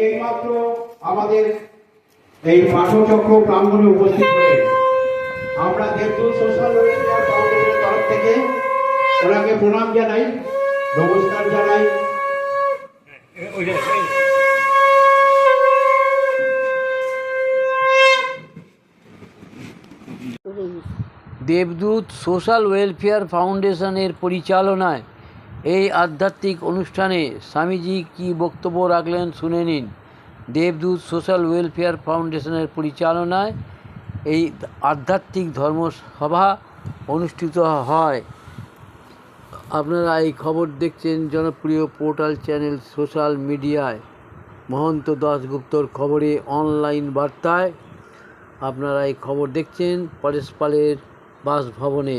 এইমাত্র আমাদের এই পাঠচক্র প্রাঙ্গণে উপস্থিত হলেন। আমরা দেবদূত সোশ্যাল ওয়েলফেয়ার ফাউন্ডেশনের তরফ থেকে ওনাকে প্রণাম জানাই, নমস্কার জানাই। দেবদূত সোশ্যাল ওয়েলফেয়ার ফাউন্ডেশনের পরিচালনায় এই আধ্যাত্মিক অনুষ্ঠানে স্বামীজি কি বক্তব্য রাখলেন শুনে নিন। দেবদূত সোশ্যাল ওয়েলফেয়ার ফাউন্ডেশনের পরিচালনায় এই আধ্যাত্মিক ধর্মসভা অনুষ্ঠিত হয়। আপনারা এই খবর দেখছেন জনপ্রিয় পোর্টাল চ্যানেল সোশ্যাল মিডিয়ায়, মহন্ত দাশগুপ্তর খবরে অনলাইন বার্তায়। আপনারা এই খবর দেখছেন পরেশ পালের বাসভবনে।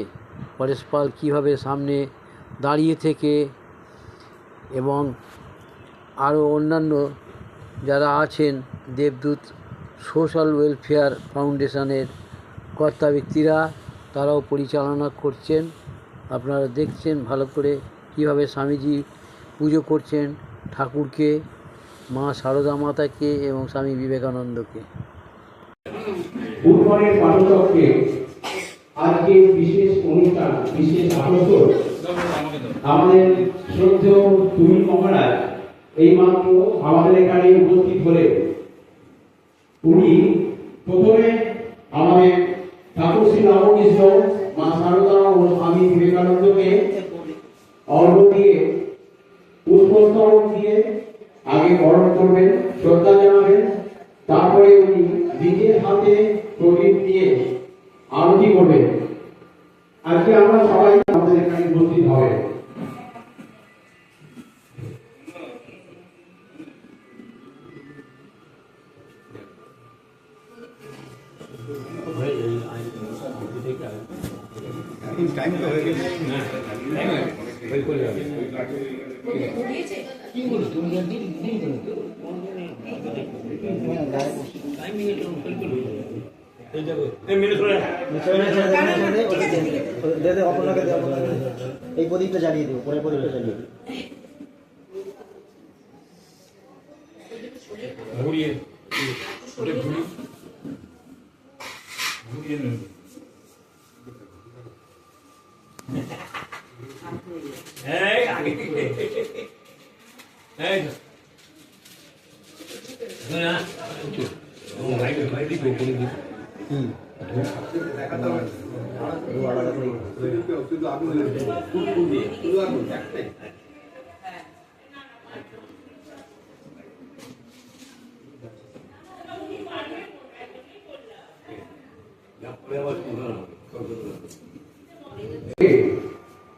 পরেশ পাল কীভাবে সামনে দাঁড়িয়ে থেকে এবং আরও অন্যান্য যারা আছেন দেবদূত সোশ্যাল ওয়েলফেয়ার ফাউন্ডেশনের কর্তা ব্যক্তিরা, তারাও পরিচালনা করছেন। আপনারা দেখছেন ভালো করে কীভাবে স্বামীজি পুজো করছেন ঠাকুরকে, মা সারদা মাতাকে এবং স্বামী বিবেকানন্দকে। উৎপরের পাঠচক্রে আজকে বিশেষ অনুষ্ঠান, বিশেষ আকর্ষণ আমাদের শ্রদ্ধেয় তুহিন মহারাজ এইমাত্র আমাদের এখানে উপস্থিত হলেন। উনি প্রথমে আমাদের ঠাকুর শ্রী রামকৃষ্ণ, মা সারদা ও স্বামী বিবেকানন্দকে অর্ঘ্য দিয়ে, পুষ্পস্তবক দিয়ে আগে বরণ করবেন, শ্রদ্ধা জানাবেন। তারপরে উনি নিজের হাতে প্রদীপ দিয়ে আরতি করবেন। আজকে আমরা সবাই আমাদের এখানে উপস্থিত হবে। এই প্রদীপটা জ্বালিয়ে দেবো, পরে প্রদীপটা জ্বালিয়ে দেবো।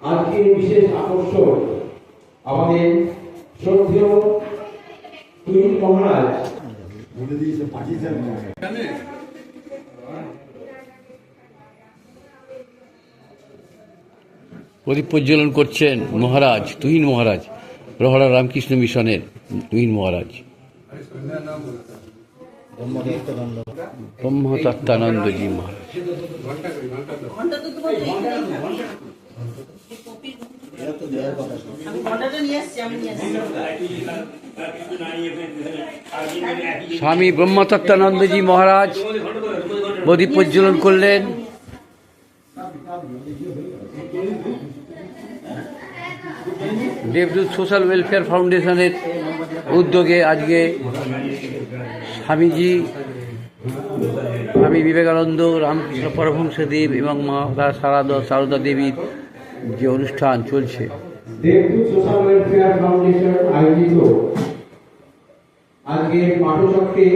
আজকে বিশেষ আকর্ষণ আমাদের শ্রদ্ধেয় তুহিন মহারাজ। প্রদীপ প্রজ্বলন করছেন মহারাজ তুহিন মহারাজ, রহড়া রামকৃষ্ণ মিশনের তুহিন মহারাজ। ব্রহ্মতত্ত্বানন্দজি মহারাজ। স্বামী ব্রহ্মতত্ত্বানন্দজি মহারাজ প্রদীপ প্রজ্বলন করলেন। দেবদূত সোশ্যাল ওয়েলফেয়ার ফাউন্ডেশনের উদ্যোগে আজকে স্বামীজি, স্বামী বিবেকানন্দ, রামকৃষ্ণ পরমহংসদেব এবং মা সারদা দেবীর যে অনুষ্ঠান চলছে। দেবদূত সোশ্যাল ওয়েলফেয়ার ফাউন্ডেশন আয়োজিত আজকে পাঠচক্রে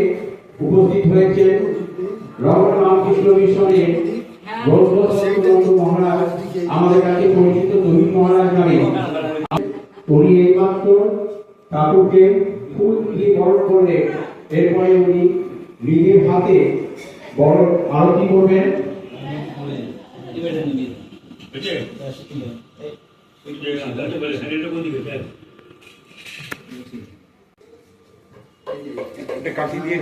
উপস্থিত হয়েছেন রহড়া রামকৃষ্ণ মিশনের মহারাজ, আমাদের কাছে পরিচিত তুহিন মহারাজ নামে। উনি এইমাত্র ঠাকুরকে ফুল দিয়ে বরণ করলেন। এরপরে উনি নিজের হাতে বরণ আরতি করবেন। কাঠি দিয়ে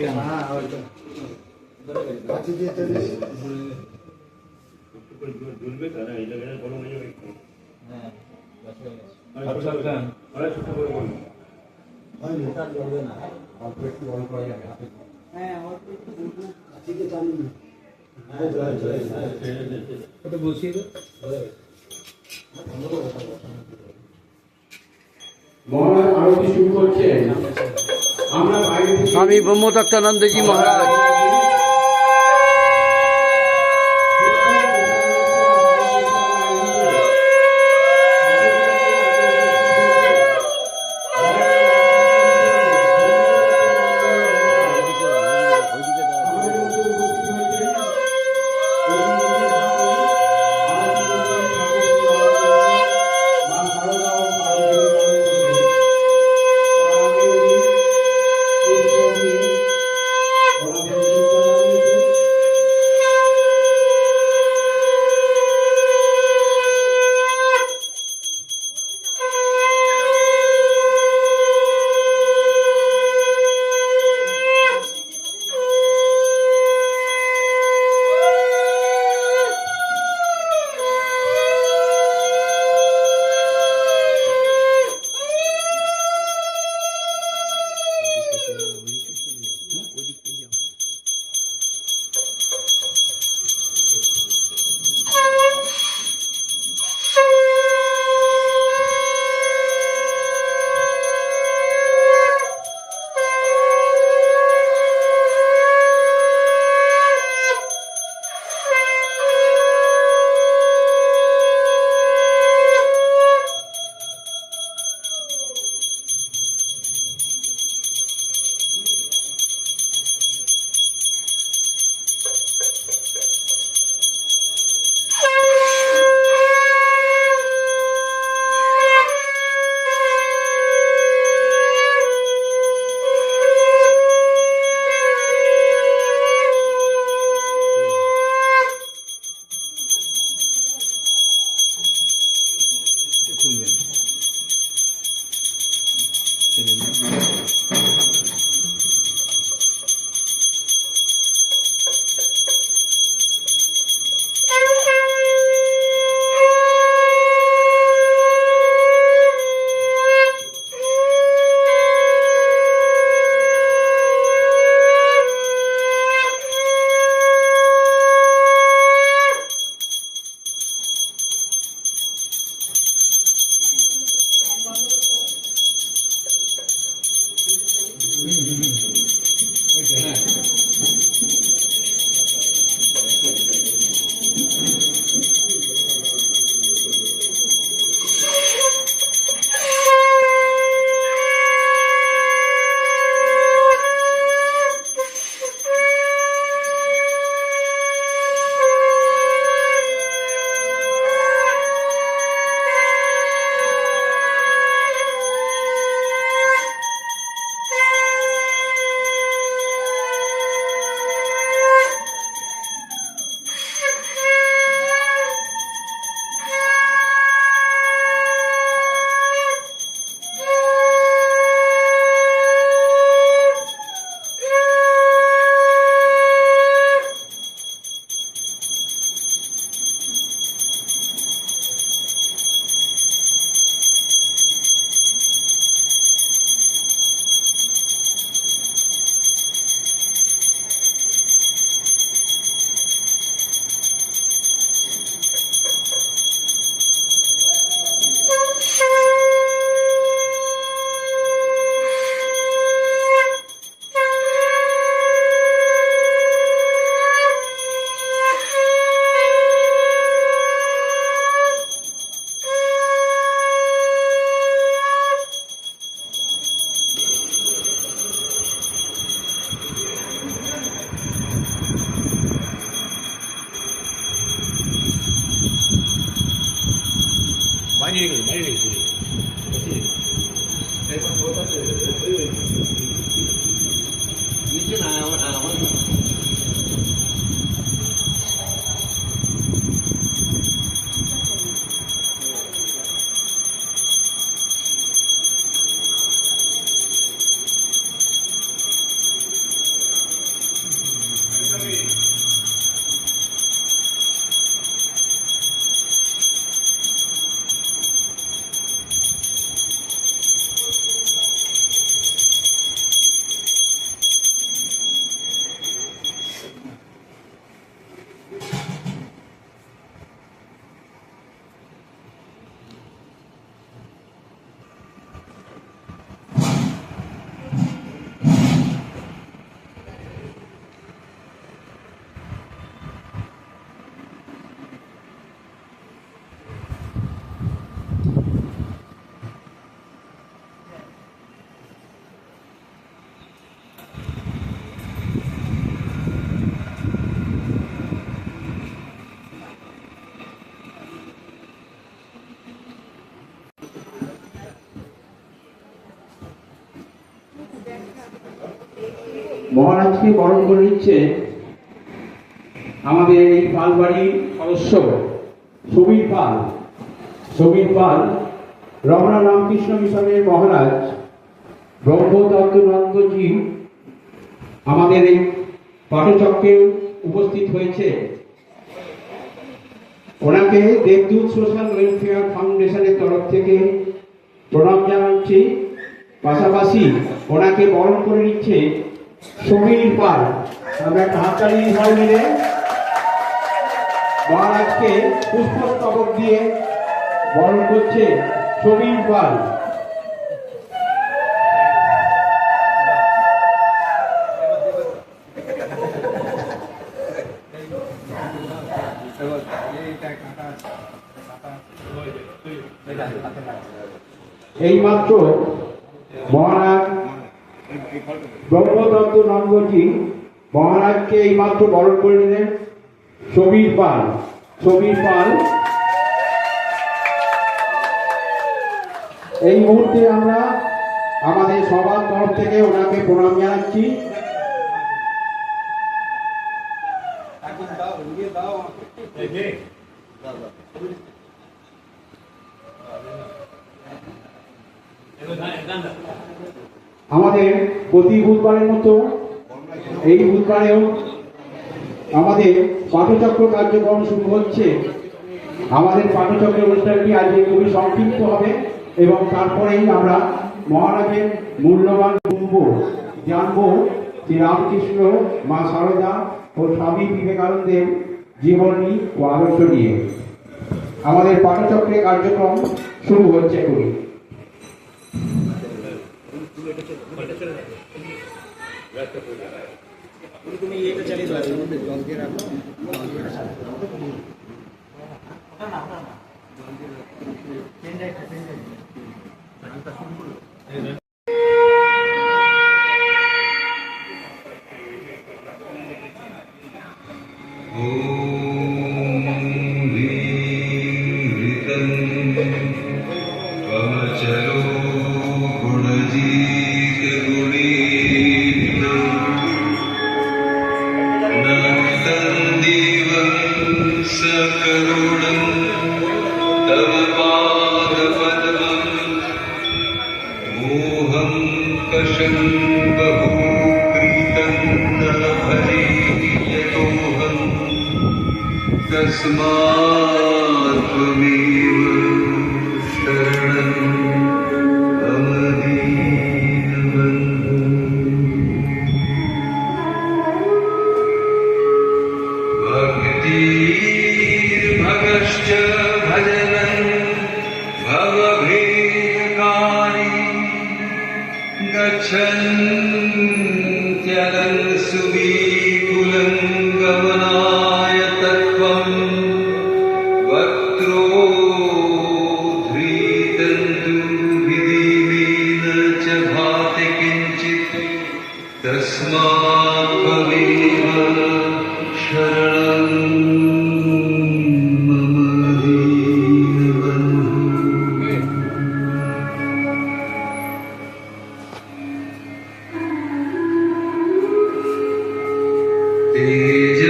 ঝুলবে তারা এই জায়গায় বড় হয়ে যাবে। হ্যাঁ, আচ্ছা আচ্ছা আরে ছোট করে বলুন। হয় না, ঝুলবে না। অল্প একটু গরম করা যাবে হাতে। ওটা বসিয়ে দাও। মহারাজ আরতি শুরু করছেন। আমরা বাইরে থেকে স্বামী ব্রহ্মদত্তানন্দজি মহারাজ। ওনাদের মহারাজকে বরণ করে নিচ্ছে আমাদের এই পালবাড়ির সদস্য সুবীর পাল। সুবীর পাল রমনা রামকৃষ্ণ মিশনের মহারাজ ব্রহ্মদত্তানন্দজি আমাদের এই পাঠচক্রে উপস্থিত হয়েছে। ওনাকে দেবদূত সোশ্যাল ওয়েলফেয়ার ফাউন্ডেশনের তরফ থেকে প্রণাম জানাচ্ছি। পাশাপাশি ওনাকে বরণ করে নিচ্ছে সমীর পাল। আমরা একটা হাততালি সবাই মিলে মহারাজকে পুষ্পস্তবক দিয়ে বরণ করছে সমীর পাল। এইমাত্র মহারাজ ব্রহ্মদত্তানন্দজি মহারাজকে এইমাত্র বরণ করে নিলেন সমীর পাল। সমীর পাল এই মুহূর্তে আমরা আমাদের সবার তরফ থেকে ওনাকে প্রণাম জানাচ্ছি। আমাদের প্রতি বুধবারের মতো এই বুধবারেও আমাদের পাঠচক্র কার্যক্রম শুরু হচ্ছে। আমাদের পাঠচক্র অনুষ্ঠানটি আজকে খুবই সংক্ষিপ্ত হবে এবং তারপরেই আমরা মহারাজের মূল্যবান শুনবো, জানবো যে রামকৃষ্ণ, মা সারদা ও স্বামী বিবেকানন্দের জীবনী ও আদর্শ নিয়ে আমাদের পাঠচক্রের কার্যক্রম শুরু হচ্ছে এখনই। তুমি এটা চালিয়ে দাও, এর মধ্যে জল দিয়ে রাখো। तस्मात् त्वमेव शरणं मम दीनबन्धो। भक्तिर्भगश्च भजनं भवभेदकारि गच्छन्त्यलं सुविपुलं गमनाय तत्त्वम् वक्त्रोद्धृतन्तुभिदीमेन च भाति किञ्चित् तस्मात् त्वमेव शरणं मम दीनबन्धो।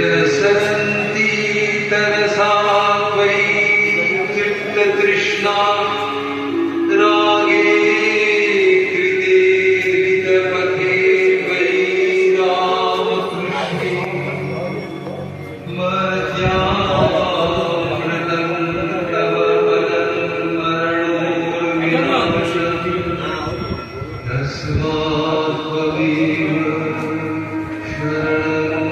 तेजसन्ति तरसा त्वयि तृप्ततृष्णा रागे कृते धृतपथे त्वयि रामकृष्णे मध्यामृतं तव पदं मरणोर्विनाशति तस्मात् त्वमेव शरणं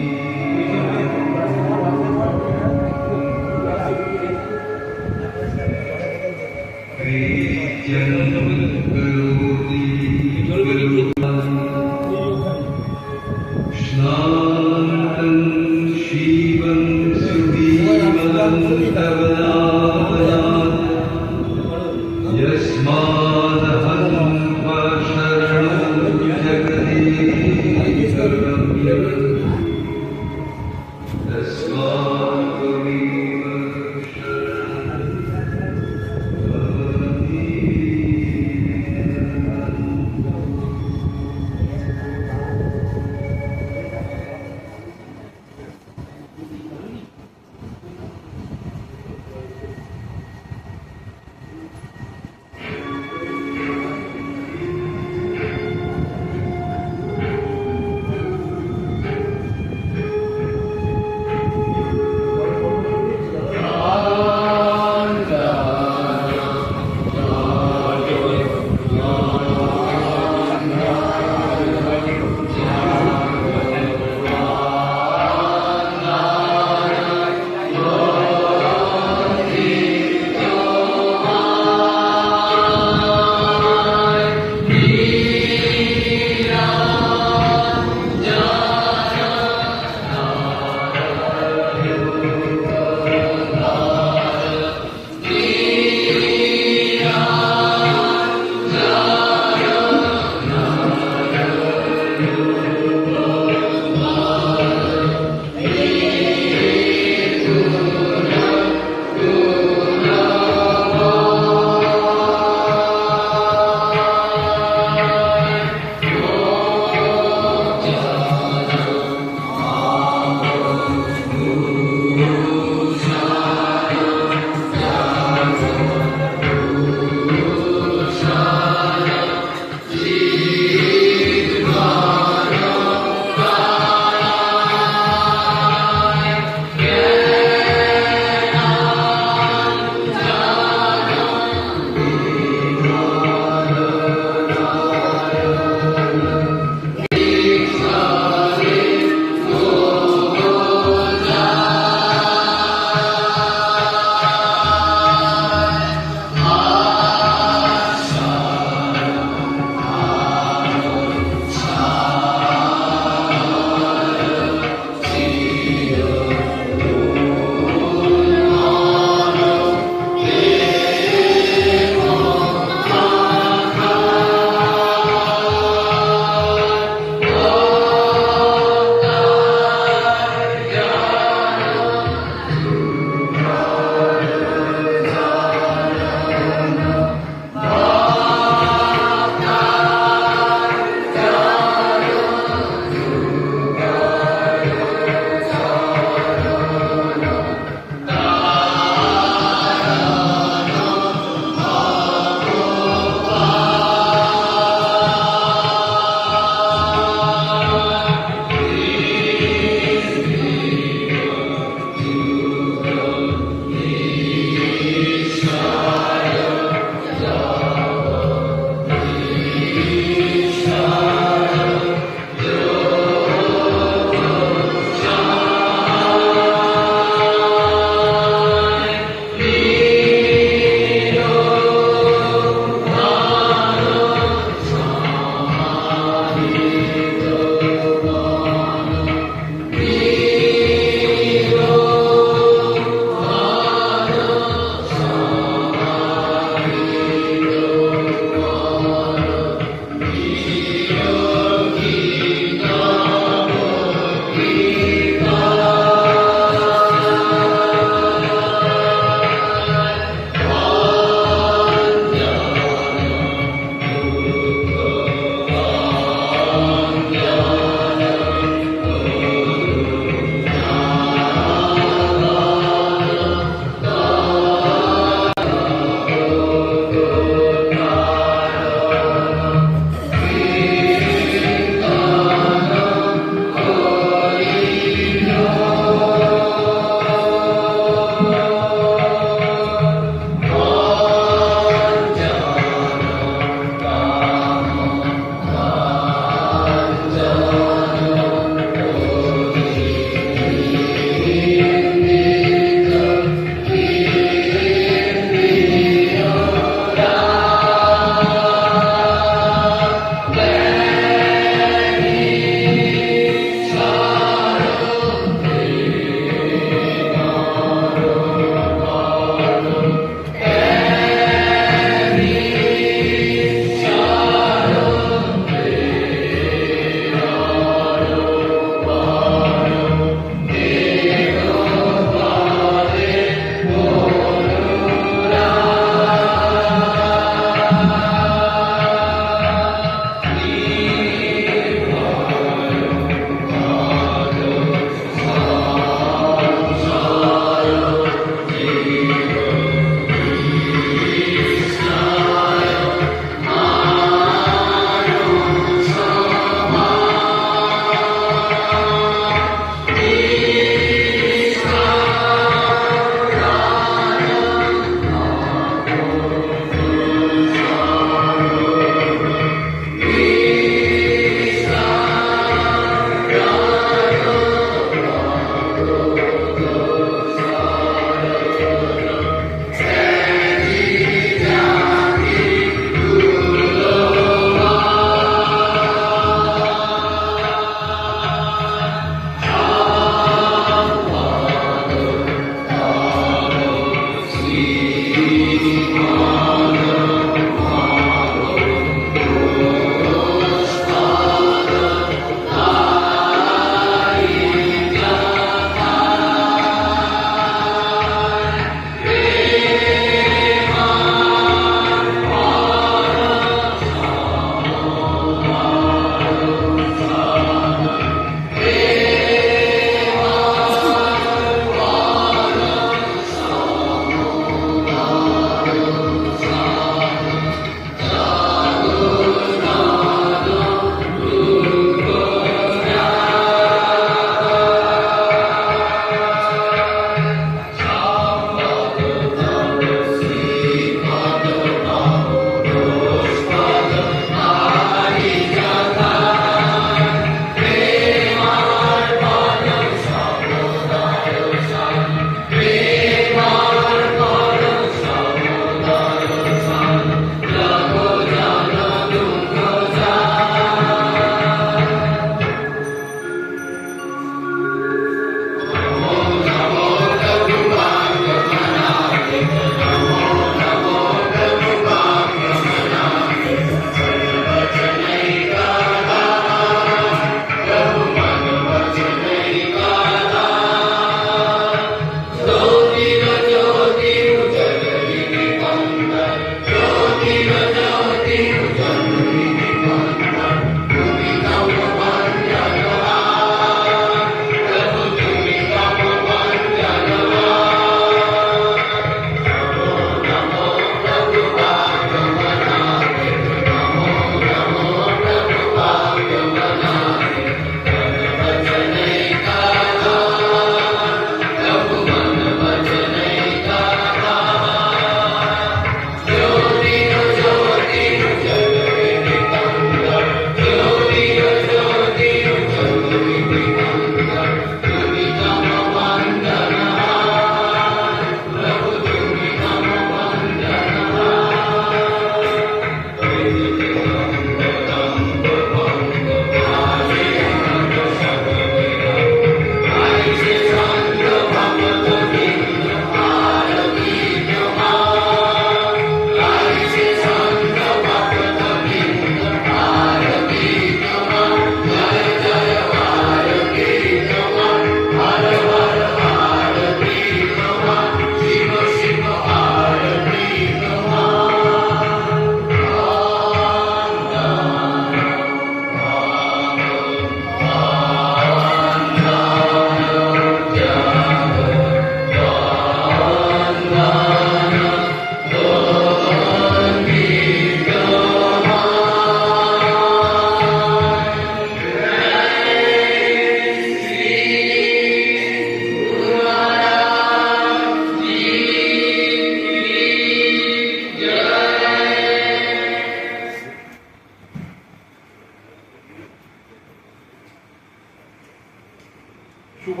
শুভ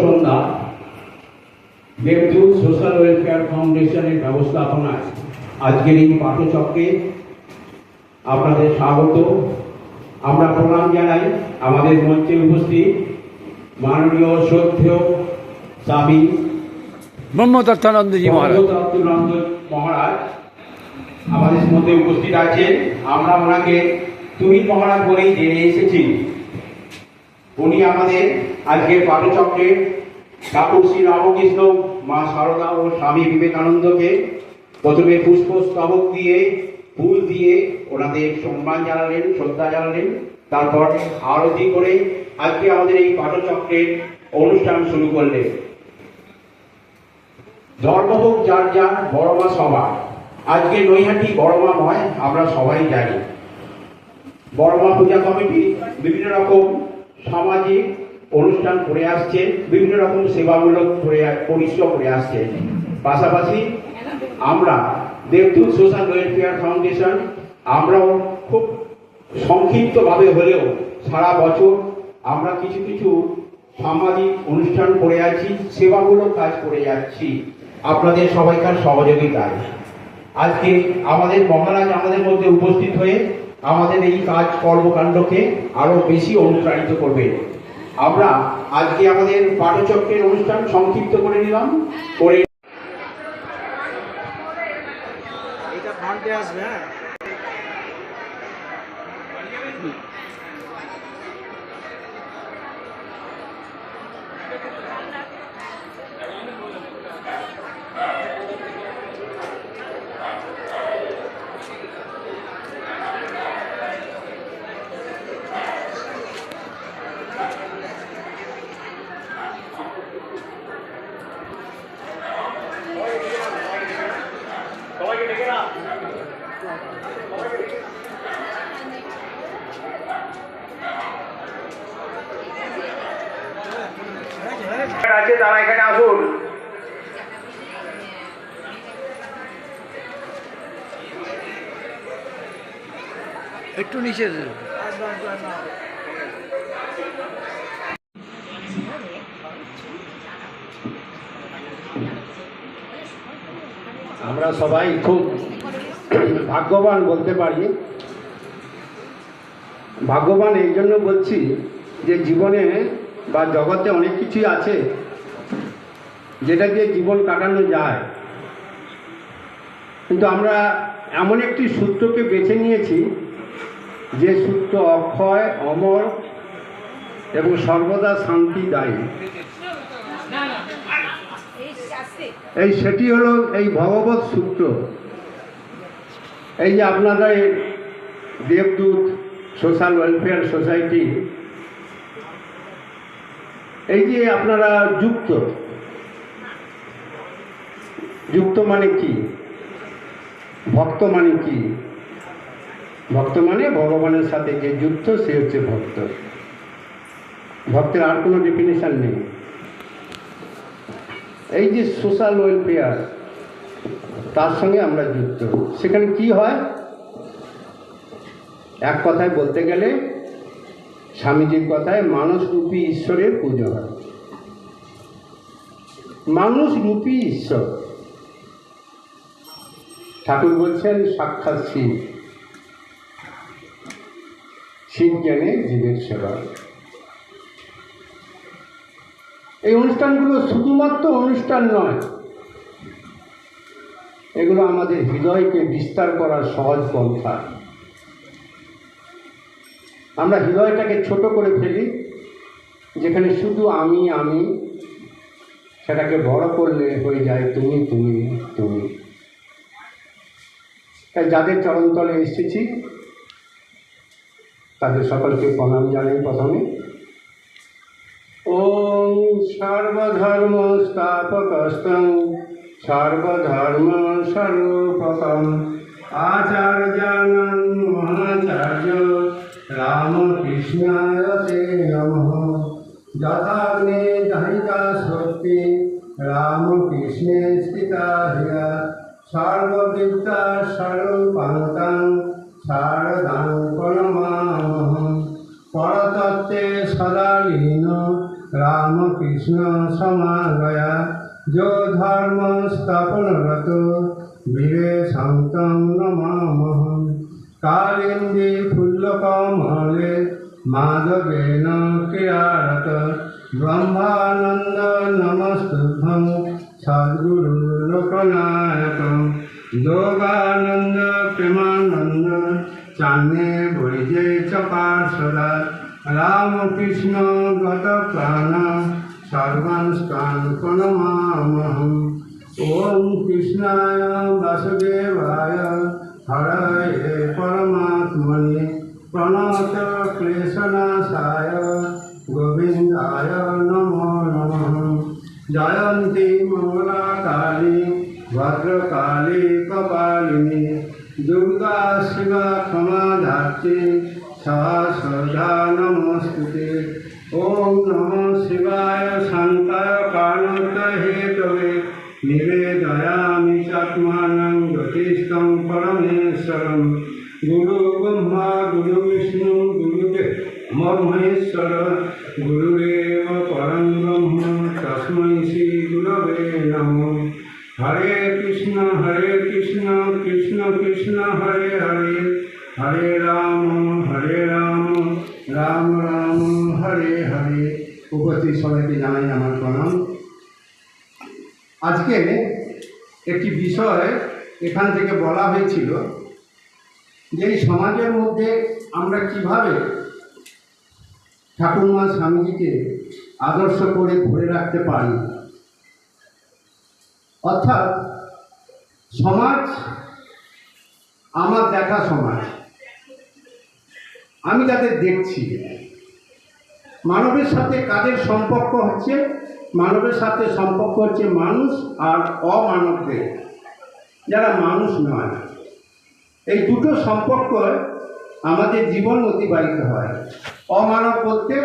সন্ধ্যা। দেবদূত সোশ্যাল ওয়েলফেয়ার ফাউন্ডেশনের ব্যবস্থাপনায় আজকের এই পাঠচক্রে আপনাদের স্বাগত। আমরা প্রণাম জানাই আমাদের মঞ্চে উপস্থিত মাননীয় শ্রদ্ধেয় স্বামী ব্রহ্মদত্তানন্দজি মহারাজ। ব্রহ্মদত্তানন্দ মহারাজ আমাদের মধ্যে উপস্থিত আছেন। আমরা ওনাকে তুহিন মহারাজ বলেই জেনে এসেছি। উনি আমাদের আজকের পাঠচক্রে ঠাকুর শ্রী রামকৃষ্ণ, মা সারদা ও স্বামী বিবেকানন্দকে প্রথমে পুষ্পস্তবক দিয়ে, ফুল দিয়ে ওনাদের সম্মান জানালেন, শ্রদ্ধা জানালেন। তারপর আরতি করে আজকে আমাদের এই পাঠচক্রের অনুষ্ঠান শুরু করলেন। ধর্ম হোক যার যার, বড়মা সবার। আজকে নৈহাটি বড়মাময় আমরা সবাই জানি। বড়মা পূজা কমিটি বিভিন্ন রকম সামাজিক অনুষ্ঠান করে আসছে, বিভিন্ন রকম সেবামূলক পরিশ্রম করে আসছে। পাশাপাশি আমরা দেবদূত সোশ্যাল ওয়েলফেয়ার ফাউন্ডেশন আমরাও খুব সংক্ষিপ্তভাবে হলেও সারা বছর আমরা কিছু কিছু সামাজিক অনুষ্ঠান করে আছি, সেবামূলক কাজ করে যাচ্ছি আপনাদের সবাইকার সহযোগিতায়। আজকে আমাদের মহারাজ আমাদের মধ্যে উপস্থিত হয়ে আমাদের এই কাজ কর্মকাণ্ডকে আরো বেশি অনুপ্রাণিত করবে। আমরা আজকে আমাদের পাঠচক্রের অনুষ্ঠান সংক্ষিপ্ত করে নিলাম। করে এটা ফ্রন্টে আসবে। হ্যাঁ, আছে তারা এখানে আসুন। একটু নিচে আমরা সবাই খুব ভাগ্যবান বলতে পারি। ভাগ্যবান এই জন্য বলছি যে জীবনে বা জগতে অনেক কিছুই আছে যেটা দিয়ে জীবন কাটানো যায়, কিন্তু আমরা এমন একটি সূত্রকে বেছে নিয়েছি যে সূত্র অক্ষয়, অমর এবং সর্বদা শান্তিদায়ী। সেটি হলো এই ভগবত সূত্র। এই যে আপনাদের দেবদূত সোশ্যাল ওয়েলফেয়ার সোসাইটি, এই যে আপনারা যুক্ত মানে কি? ভক্ত মানে কি? ভক্ত মানে ভগবানের সাথে যে যুক্ত, সে হচ্ছে ভক্ত। ভক্তের আর কোনো ডেফিনেশন নেই। এই যে সোশ্যাল ওয়েলফেয়ার, তার সঙ্গে আমরা যুক্ত। সেখানে কি হয়? এক কথায় বলতে গেলে, স্বামীজির কথায়, মানুষরূপী ঈশ্বরের পুজো হয়। মানুষরূপী ঈশ্বর, ঠাকুর বলছেন সাক্ষাৎ শিব। শিব জ্ঞানে জীবের সেবা। এই অনুষ্ঠানগুলো শুধুমাত্র অনুষ্ঠান নয়, এগুলো আমাদের হৃদয়কে বিস্তার করার সহজ পন্থা। আমরা হৃদয়টাকে ছোট করে ফেলি, যেখানে শুধু আমি আমি, সেটাকে বড় করলে হয়ে যায় তুমি তুমি তুমি। তাই যাদের চরণতলে এসেছি তাদের সকলকে প্রণাম জানাই। প্রথমে ওম সর্বধর্ম স্থাপকস্তং সর্বধর্ম স্বরূপকম আচার্যানাং মহাচার্য রামকৃষ্ণায় তে নমঃ। যথাগ্নে দহিতা শক্তি রামকৃষ্ণে স্থিতা হিয়া সর্ববিদ্যা স্বরূপান্তং শারদাং প্রণমামহং। পরতত্ত্বে সদা লীন রামকৃষ্ণ সমাগয়া যো ধর্ম স্থাপনরত বীরে শান্তং নমামহং। কালিন্দী ফুল্লকমলে মাধবেন ক্রিয়ারত ব্রহ্মানন্দ নমস্তুভ্যং সদ্গুরু লোকনায়কং। যোগানন্দ প্রেমানন্দ চান্নে বৈজে চকার সদা রামকৃষ্ণ গত প্রাণ সর্বাংস্তান প্রণমামহং। ওম কৃষ্ণায় বাসুদেবায় হরয়ে পরমাত্মনে প্রণত ক্লেশনাশায় গোবিন্দায় নমো নমঃ। জয়ন্তী মঙ্গলা কালী ভদ্রকালী কপালিনী দুর্গা শিবা ক্ষমা ধাত্রী সদা নমস্তুতে। ওম নমঃ শিবায় শান্তায় কারণত হেতবে নিবেদয়ামি চাত্মানং জ্যোতিষ্কং পরমেশ্বরং। গুরু ব্রহ্মা গুরু বিষ্ণু গুরুদেব মহেশ্বর গুরুরেব পরং ব্রহ্ম তস্मै শ্রী গুরবে নমঃ। হরে কৃষ্ণ কৃষ্ণ কৃষ্ণ হরে হরে হরে রাম রাম রাম হরে হরে। উপস্থিত সবাইকে জানাই আমার প্রণাম। আজকে একটি বিষয় এখান থেকে বলা হয়েছিল যে এই সমাজের মধ্যে আমরা কিভাবে ঠাকুরমা স্বামীজিকে আদর্শ করে ধরে রাখতে পারি। অর্থাৎ সমাজ আমার দেখা সমাজ, আমি তাদের দেখছি। মানবের সাথে কাদের সম্পর্ক হচ্ছে? মানবের সাথে সম্পর্ক হচ্ছে মানুষ আর অমানবদের, যারা মানুষ নয়। এই দুটো সম্পর্ক আমাদের জীবন অতিবাহিত হয়। অমানব বলতে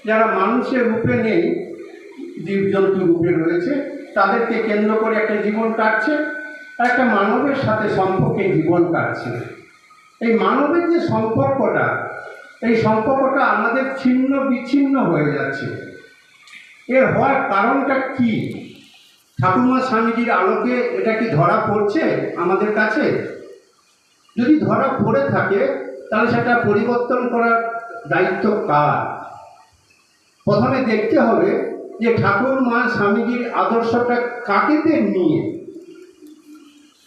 যারা মানুষের রূপে নেই, জীবজন্তু রূপে রয়েছে, তাদেরকে কেন্দ্র করে একটা জীবন কাটছে, আর একটা মানবের সাথে সম্পর্কে জীবন কাটছে। এই মানবের যে সম্পর্কটা, এই সম্পর্কটা আমাদের ছিন্ন বিচ্ছিন্ন হয়ে যাচ্ছে। এর হওয়ার কারণটা কি? ঠাকুরমা স্বামীজির আলোকে এটা কি ধরা পড়ছে আমাদের কাছে? যদি ধরা পড়ে থাকে তাহলে সেটা পরিবর্তন করার দায়িত্ব কার? প্রথমে দেখতে হবে যে ঠাকুরমা স্বামীজির আদর্শটা কাকেদের নিয়ে,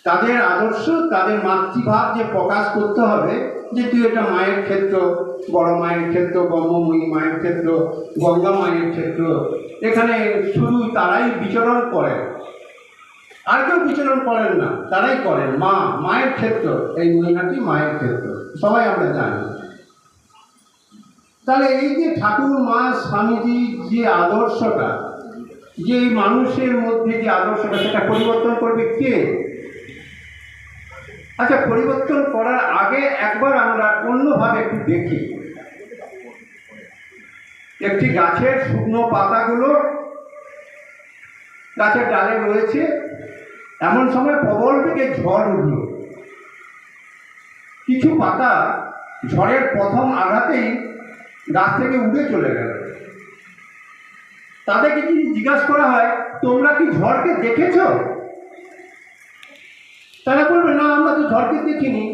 তাদের আদর্শ, তাদের মাতৃভাব যে প্রকাশ করতে হবে যে তুই এটা মায়ের ক্ষেত্র, বড় মায়ের ক্ষেত্র, ব্রহ্মময়ী মায়ের ক্ষেত্র, গঙ্গা মায়ের ক্ষেত্র, এখানে শুধু তারাই বিচরণ করেন, আর কেউ বিচরণ করেন না, তারাই করেন। মায়ের ক্ষেত্র, এই মহিলাটি মায়ের ক্ষেত্র, সবাই আমরা জানি। তাহলে এই যে ঠাকুরমা স্বামীজি যে আদর্শটা, যে মানুষের মধ্যে যে আদর্শটা, সেটা পরিবর্তন করবে কে? আচ্ছা, পরিবর্তন করার আগে একবার আমরা অন্যভাবে একটু দেখি। একটি গাছের শুকনো পাতাগুলো গাছের ডালে রয়েছে, এমন সময় প্রবল বেগে ঝড় উঠল। কিছু পাতা ঝড়ের প্রথম আঘাতেই গাছ থেকে উড়ে চলে গেল। তাদেরকে যদি জিজ্ঞাসা করা হয়, তোমরা কি ঝড়কে দেখেছ? তারা বলবে, না, আমরা তো ঝড়কে দেখিনি।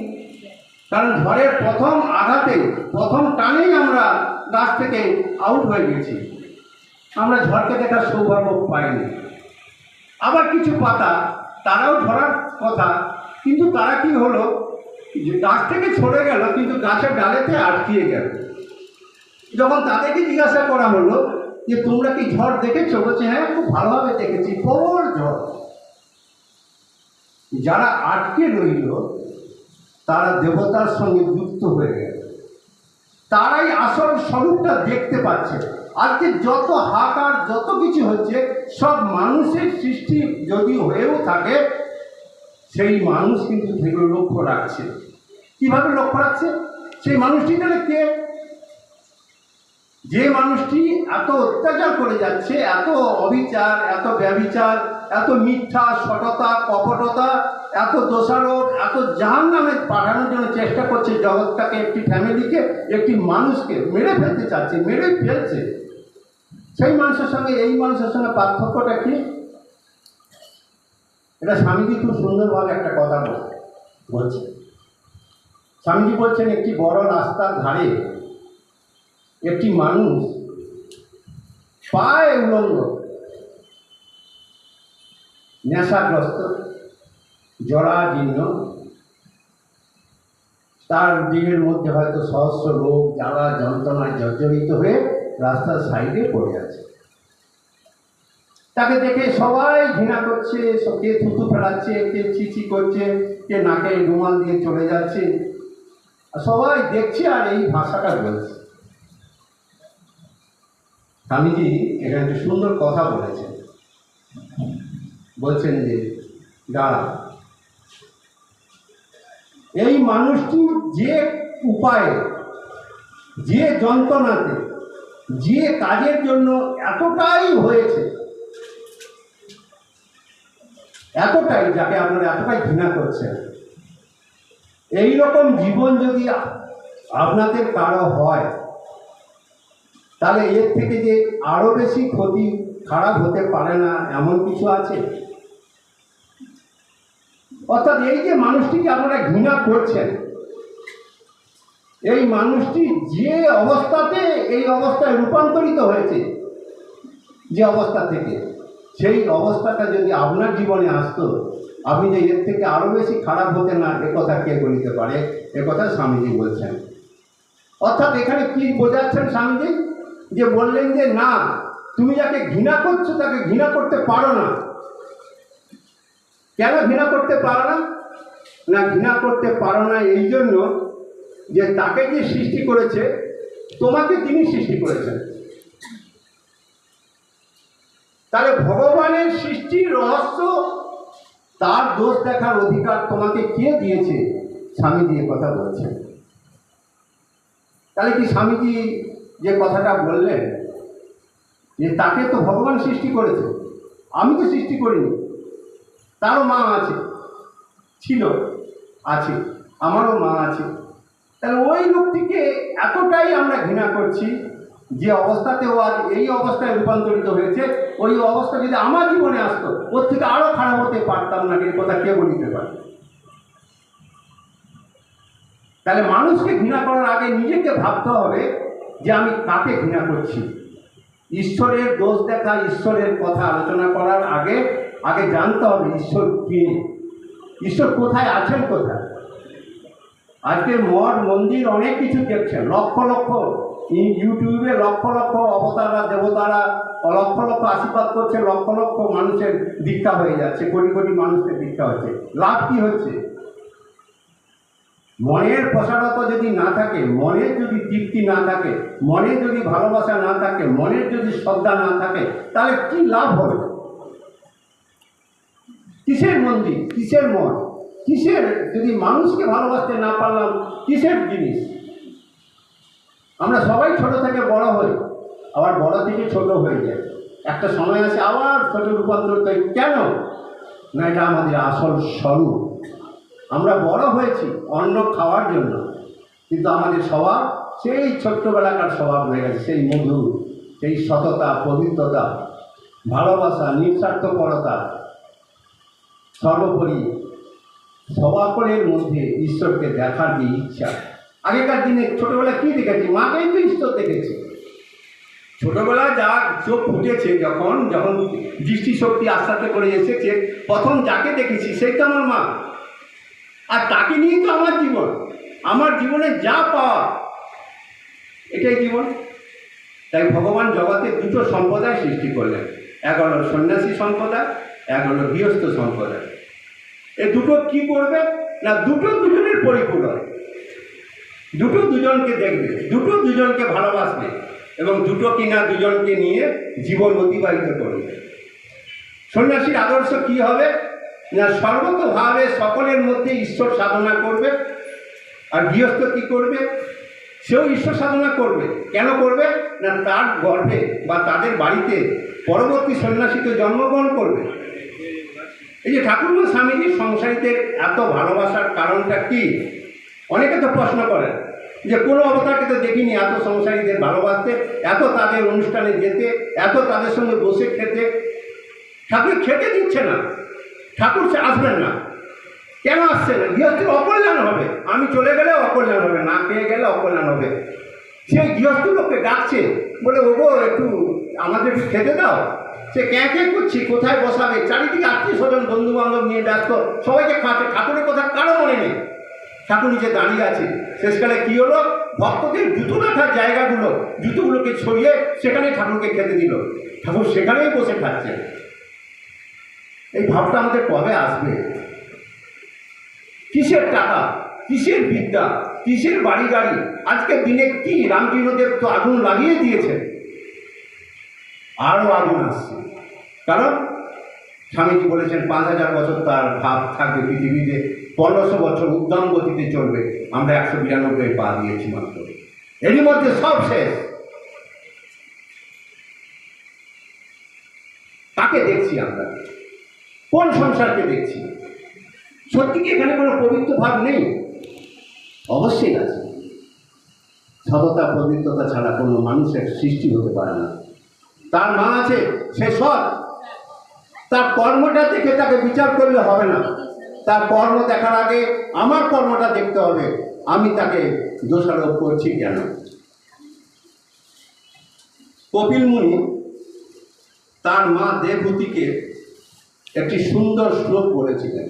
কারণ ঝড়ের প্রথম আঘাতে, প্রথম টানেই আমরা গাছ থেকে আউট হয়ে গেছি, আমরা ঝড়কে দেখার সৌভাগ্য পাইনি। আবার কিছু পাতা, তারাও ঝরার কথা, কিন্তু তারা কি হলো, গাছ থেকে ছড়ে গেল কিন্তু গাছের ডালেতে আটকিয়ে গেল। যখন তাদেরকে জিজ্ঞাসা করা হলো যে তোমরা কি ঝড় দেখেছো? বলছে, হ্যাঁ, খুব ভালোভাবে দেখেছি, প্রবল ঝড়। যারা আটকে রইল তারা দেবতার সঙ্গে যুক্ত হয়ে গেল, তারাই আসল স্বরূপটা দেখতে পাচ্ছে। আজকে যত হাহাকার, যত কিছু হচ্ছে, সব মানুষের সৃষ্টি যদি হয়েও থাকে, সেই মানুষ কিন্তু সেগুলো লক্ষ্য রাখছে। কিভাবে লক্ষ্য রাখছে? সেই মানুষটি তাহলে কে? যে মানুষটি এত অত্যাচার করে যাচ্ছে, এত অবিচার, এত ব্যভিচার, এত মিথ্যা, সততা, কপটতা, এত দোষারোপ, এত জাহান্নামে পাঠানোর জন্য চেষ্টা করছে জগৎটাকে, একটি ফ্যামিলিকে, একটি মানুষকে মেরে ফেলতে চাচ্ছে, মেরে ফেলছে। সেই মানুষের সঙ্গে এই মানুষের সঙ্গে পার্থক্যটা কি? এটা স্বামীজি খুব সুন্দরভাবে একটা কথা বলছে। স্বামীজি বলছেন, একটি বড় রাস্তার ধারে একটি মানুষ পায়ে উলঙ্গ, নেশাগ্রস্ত, জরাজীর্ণ, তার দিনের মধ্যে হয়তো সহস্র রোগ জ্বালা যন্ত্রণায় জর্জরিত হয়ে রাস্তার সাইডে পড়ে আছে। তাকে দেখে সবাই ঘৃণা করছে, কে থুতু ফেলাচ্ছে, কে চিচি করছে, কে নাকে রুমাল দিয়ে চলে যাচ্ছে, সবাই দেখছে আর এই ভাষাটা বলছে। স্বামীজি এখানে একটা সুন্দর কথা বলেছেন, বলছেন যে দাঁড়া, এই মানুষটি যে উপায়ে, যে যন্ত্রণাতে, যে কাজের জন্য এতটাই হয়েছে, এতটাই, যাকে আপনারা এতটাই ঘৃণা করছেন, এই রকম জীবন যদি আপনাদের কারো হয়, তাহলে এর থেকে যে আরো বেশি ক্ষতি খারাপ হতে পারে না এমন কিছু আছে? অর্থাৎ এই যে মানুষটিকে আপনারা ঘৃণা করছেন, এই মানুষটি যে অবস্থাতে এই অবস্থায় রূপান্তরিত হয়েছে, যে অবস্থা থেকে, সেই অবস্থাটা যদি আপনার জীবনে আসতো, আপনি যে এর থেকে আরো বেশি খারাপ হতে না, একথা কে বলিতে পারে? একথা স্বামীজি বলছেন। অর্থাৎ এখানে কি বোঝাচ্ছেন স্বামীজি? যে বললেন যে না, তুমি যাকে ঘৃণা করছো তাকে ঘৃণা করতে পারো না। কেন ঘৃণা করতে পারো না? না, ঘৃণা করতে পারো না এই জন্য যে তাকে যে সৃষ্টি করেছে, তোমাকে তিনি সৃষ্টি করেছেন। তাহলে ভগবানের সৃষ্টির রহস্য, তার দোষ দেখার অধিকার তোমাকে কে দিয়েছে? স্বামীজি এ কথা বলছেন। তাহলে কি স্বামীজি যে কথাটা বললেন যে তাকে তো ভগবান সৃষ্টি করেছে, আমি তো সৃষ্টি করিনি, তারও মা আছে, ছিল, আছে, আমারও মা আছে। তাহলে ওই লোকটিকে এতটাই আমরা ঘৃণা করছি, যে অবস্থাতে ও আজ এই অবস্থায় রূপান্তরিত হয়েছে, ওই অবস্থা যদি আমার জীবনে আসতো, ওর থেকে আরো খারাপ হতে পারতাম না, এর কথা কে বলিতে পারে? তাহলে মানুষকে ঘৃণা করার আগে নিজেকে ভাবতে হবে যে আমি কাকে ঘৃণা করছি। ঈশ্বরের দোষ দেখা, ঈশ্বরের কথা আলোচনা করার আগে আগে জানতে হবে ঈশ্বর কে, ঈশ্বর কোথায় আছেন, কোথায়। আজকে মঠ মন্দির অনেক কিছু দেখছেন, লক্ষ লক্ষ ইউটিউবে লক্ষ লক্ষ অবতারা দেবতারা লক্ষ লক্ষ আশীর্বাদ করছে, লক্ষ লক্ষ মানুষের দীক্ষা হয়ে যাচ্ছে, কোটি কোটি মানুষের দীক্ষা হচ্ছে। লাভ কি হচ্ছে? মনের প্রসারতা যদি না থাকে, মনের যদি তৃপ্তি না থাকে, মনে যদি ভালোবাসা না থাকে, মনের যদি শ্রদ্ধা না থাকে, তাহলে কি লাভ হবে? কিসের মন্দির, কিসের মন, কিসের, যদি মানুষকে ভালোবাসতে না পারলাম, কিসের জিনিস? আমরা সবাই ছোট থেকে বড় হই, আবার বড় থেকে ছোট হয়ে যায়, একটা সময় আসে আবার ছোট রূপান্তরিত হই। কেন না? এটা আমাদের আসল স্বরূপ। আমরা বড় হয়েছি অন্ন খাওয়ার জন্য, কিন্তু আমাদের স্বভাব সেই ছোট্টবেলাকার স্বভাব হয়ে গেছে, সেই মধু, সেই সততা, পবিত্রতা, ভালোবাসা, নিঃস্বার্থপরতা, সর্বোপরি সকলের মধ্যে ঈশ্বরকে দেখার যে ইচ্ছা। আগেকার দিনে ছোটবেলায় কি দেখেছি? মাকেই তো ঈশ্বর দেখেছি। ছোটবেলায় যা চোখ ফুটেছে, যখন যখন দৃষ্টিশক্তি আস্তে আস্তে করে এসেছে, প্রথম যাকে দেখেছি সেই তো আমার মা। আর তাকে নিয়েই তো আমার জীবন, আমার জীবনে যা পাওয়া, এটাই জীবন। তাই ভগবান জগতে দুটো সম্প্রদায় সৃষ্টি করলেন, এক হলো সন্ন্যাসী সম্প্রদায়, এক হলো গৃহস্থ সম্প্রদায়। এই দুটো কি করবে না, দুটো দুজনের পরিপূরক, দুটো দুজনকে দেখবে, দুটো দুজনকে ভালোবাসবে, এবং দুটো কিনা দুজনকে নিয়ে জীবন অতিবাহিত করবে। সন্ন্যাসীর আদর্শ কি হবে না, সর্বতভাবে সকলের মধ্যে ঈশ্বর সাধনা করবে। আর গৃহস্থ কি করবে? সেও ঈশ্বর সাধনা করবে। কেন করবে? না তার গর্ভে বা তাদের বাড়িতে পরবর্তী সন্ন্যাসীকে জন্মগ্রহণ করবে? এই যে ঠাকুরমা স্বামীজির সংসারীদের এত ভালোবাসার কারণটা কি? অনেকে তো প্রশ্ন করেন যে কোনো অবতারকে তো দেখিনি এত সংসারীদের ভালোবাসতে, এত তাদের অনুষ্ঠানে যেতে, এত তাদের সঙ্গে বসে খেতে। ঠাকুর খেতে দিচ্ছে না, ঠাকুর আসবেন না। কেন আসছে না? গৃহস্থের অকল্যাণ হবে, আমি চলে গেলে অকল্যাণ হবে, না পেয়ে গেলে অকল্যাণ হবে। সেই গৃহস্থ লোককে ডাকছে, বলে ওগো একটু আমাদেরকে খেতে দাও। সে ক্যাঁকে করছি, কোথায় বসাবে, চারিদিকে আত্মীয় স্বজন বন্ধু বান্ধব নিয়ে ব্যস্ত, সবাইকে খাচ্ছে, ঠাকুরের কথা কারো মনে নেই। ঠাকুর নিচে দাঁড়িয়ে আছে। শেষকালে কী হলো? ভক্তদের জুতো রাখার জায়গাগুলো, জুতোগুলোকে ছড়িয়ে সেখানে ঠাকুরকে খেতে দিল। ঠাকুর সেখানেই বসে খাচ্ছে। এই ভাবটা আমাদের কবে আসবে? কিসের টাকা, কিসের বিদ্যা, কিসের বাড়ি গাড়ি? আজকের দিনে কি রামকৃষ্ণদেব তো আগুন লাগিয়ে দিয়েছে, আরও আগুন আসছে। কারণ স্বামীজি বলেছেন 5000 বছর তার ভাব থাকবে পৃথিবীতে, 1500 বছর উদ্দাম গতিতে চলবে। আমরা 192 পা দিয়েছি মাত্র, এরই মধ্যে সব শেষ। কাকে দেখছি আমরা? কোন সংসারকে দেখছি? সত্যি কি এখানে কোনো পবিত্র ভাব নেই? অবশ্যই আছে। সততা পবিত্রতা ছাড়া কোনো মানুষের সৃষ্টি হতে পারে না। তার মা আছে, সে সৎ। তার কর্মটা দেখে তাকে বিচার করলে হবে না। তার কর্ম দেখার আগে আমার কর্মটা দেখতে হবে, আমি তাকে দোষারোপ করছি কেন। কপিল মুনি তার মা দেবহূতিকে একটি সুন্দর শ্লোক বলেছিলেন।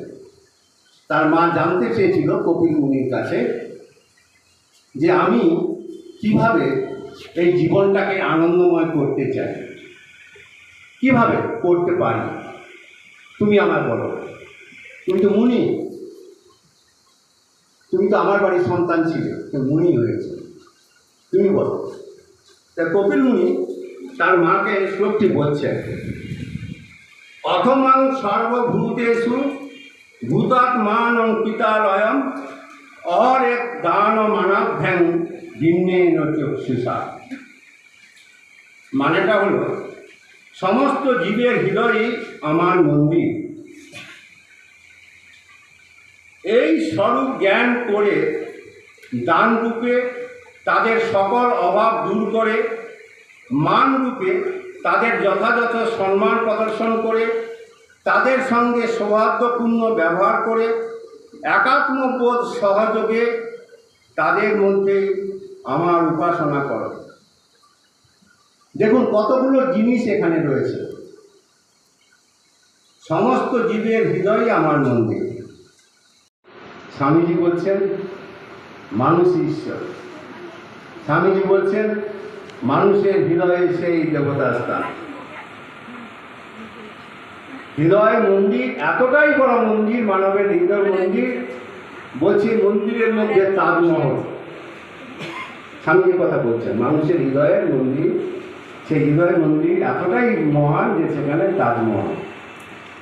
তার মা জানতে চেয়েছিল কপিল মুনির কাছে যে আমি কিভাবে এই জীবনটাকে আনন্দময় করতে চাই, কিভাবে করতে পারি, তুমি আমার বলো। তুমি তো মুনি, তুমি তো আমার বাড়ির সন্তান ছিলে, তুমি মুনি হয়েছে, তুমি বলো। তা কপিল মুনি তার মাকে শ্লোকটি বলছেন, অথমাং সর্বভূতেষু ভূতাত্মানং পিতালয়ম অহরেক দান মানাভ্যাং দিন্যেন চক্ষুষা। মানেটা হলো, সমস্ত জীবের হৃদয়ই আমার মন্দির। এই স্বরূপ জ্ঞান করে দান রূপে তাদের সকল অভাব দূর করে, মান রূপে তাদের যথাযথ সম্মান প্রদর্শন করে, তাদের সঙ্গে সৌহার্দ্যপূর্ণ ব্যবহার করে, একাত্মবোধ সহযোগে তাদের মধ্যে আমার উপাসনা করো। দেখুন কতগুলো জিনিস এখানে রয়েছে। সমস্ত জীবের হৃদয়ই আমার মন্দির। স্বামীজি বলছেন মানুষ ঈশ্বর। স্বামীজি বলছেন মানুষের হৃদয়ে সেই দেবতার স্থান। হৃদয় মন্দির এতটাই বড় মন্দির, মানবের হৃদয় মন্দির। বলছি মন্দিরের মধ্যে তাজমহল। স্বামীজি কথা বলছেন মানুষের হৃদয়ের মন্দির, সেই হৃদয় মন্দির এতটাই মহান যে সেখানে তাজমহল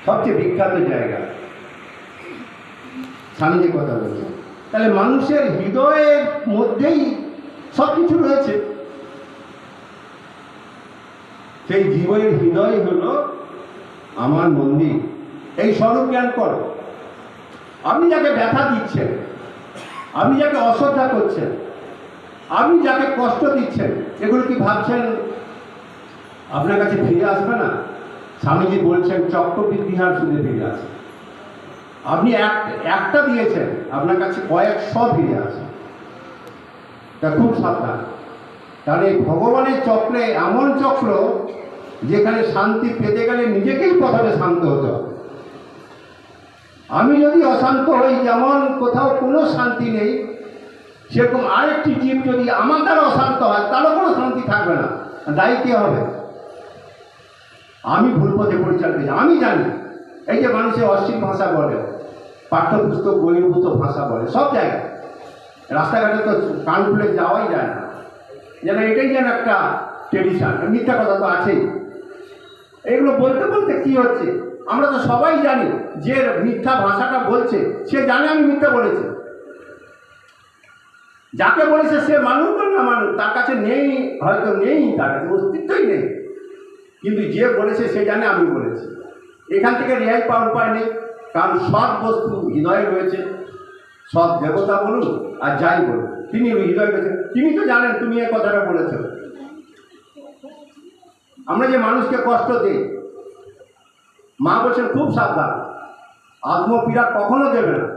সবচেয়ে বিখ্যাত জায়গা। স্বামীজি কথা বলছেন। তাহলে মানুষের হৃদয়ের মধ্যেই সব কিছু রয়েছে। সেই জীবের হৃদয় হলো আমার মন্দির। এই স্বরূপ জ্ঞান করো। আপনি যাকে ব্যথা দিচ্ছেন, আপনি যাকে অশ্রদ্ধা করছেন, আপনি যাকে কষ্ট দিচ্ছেন, এগুলো কি ভাবছেন আপনার কাছে ফিরে আসবে না? স্বামীজি বলছেন চক্রবৃদ্ধিহার সুদে ফিরে আসে। আপনি একটা দিয়েছেন, আপনার কাছে কয়েকশো ফিরে আসে। তা খুব সাবধান। কারণ এই ভগবানের চক্রে এমন চক্র যেখানে শান্তি পেতে গেলে নিজেকেই প্রথমে শান্ত হতে হবে। আমি যদি অশান্ত হই, যেমন কোথাও কোনো শান্তি নেই, সেরকম আরেকটি জীব যদি আমার দ্বারা অশান্ত হয়, তারও কোনো শান্তি থাকবে না। দায়ী কে হবে? আমি ভুল পথে পরিচালিত। আমি জানি এই যে মানুষের অশ্লীল ভাষা বলে, পাঠ্যপুস্তক বহির্ভূত ভাষা বলে, সব জায়গায় রাস্তাঘাটে তো কান খুলে যাওয়াই যায় না, যেন এটাই যেন একটা ট্রেডিশন। মিথ্যা কথা তো আছেই। এগুলো বলতে বলতে কি হচ্ছে, আমরা তো সবাই জানি যে মিথ্যা ভাষাটা বলছে সে জানে আমি মিথ্যা বলেছি। যাকে বলেছে সে মানুষ না মানুষ, তার কাছে নেই, হয়তো নেই, তার কাছে অস্তিত্বই নেই, কিন্তু যে বলেছে সে জানে আমি বলেছি। এখান থেকে রেহাই পাওয়ার উপায় নেই, কারণ সৎ বস্তু হৃদয়ে রয়েছে। সৎ দেবতা বলুন আর যাই বলুন, তিনি হৃদয় রয়েছেন, তিনি তো জানেন তুমি এই কথাটা বলেছ। আমরা যে মানুষকে কষ্ট দিই, মা বলছেন খুব সাবধান, আত্মপীড়া কখনো দেবে না।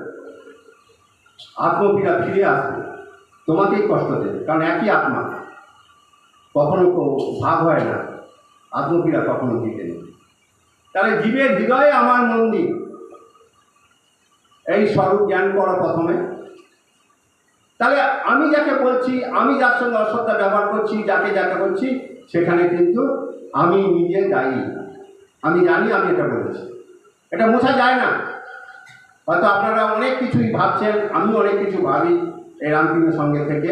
আত্মপীড়া ফিরে আসবে, তোমাকেই কষ্ট দেবে, কারণ একই আত্মা, কখনো ভাগ হয় না, আত্মপীড়া কখনো দিতে নেই। তাহলে জীবের হৃদয়ে আমার মন্দির, এই স্বরূপ জ্ঞান করো প্রথমে। তাহলে আমি যাকে বলছি, আমি যার সঙ্গে অসত্য ব্যবহার করছি, যাকে যাকে বলছি, সেখানে কিন্তু আমি নিজে দায়ী। আমি জানি আমি এটা বলেছি, এটা মোছা যায় না। হয়তো আপনারা অনেক কিছুই ভাবছেন, আমি অনেক কিছু ভাবি, এই রামকৃষ্ণের সঙ্গে থেকে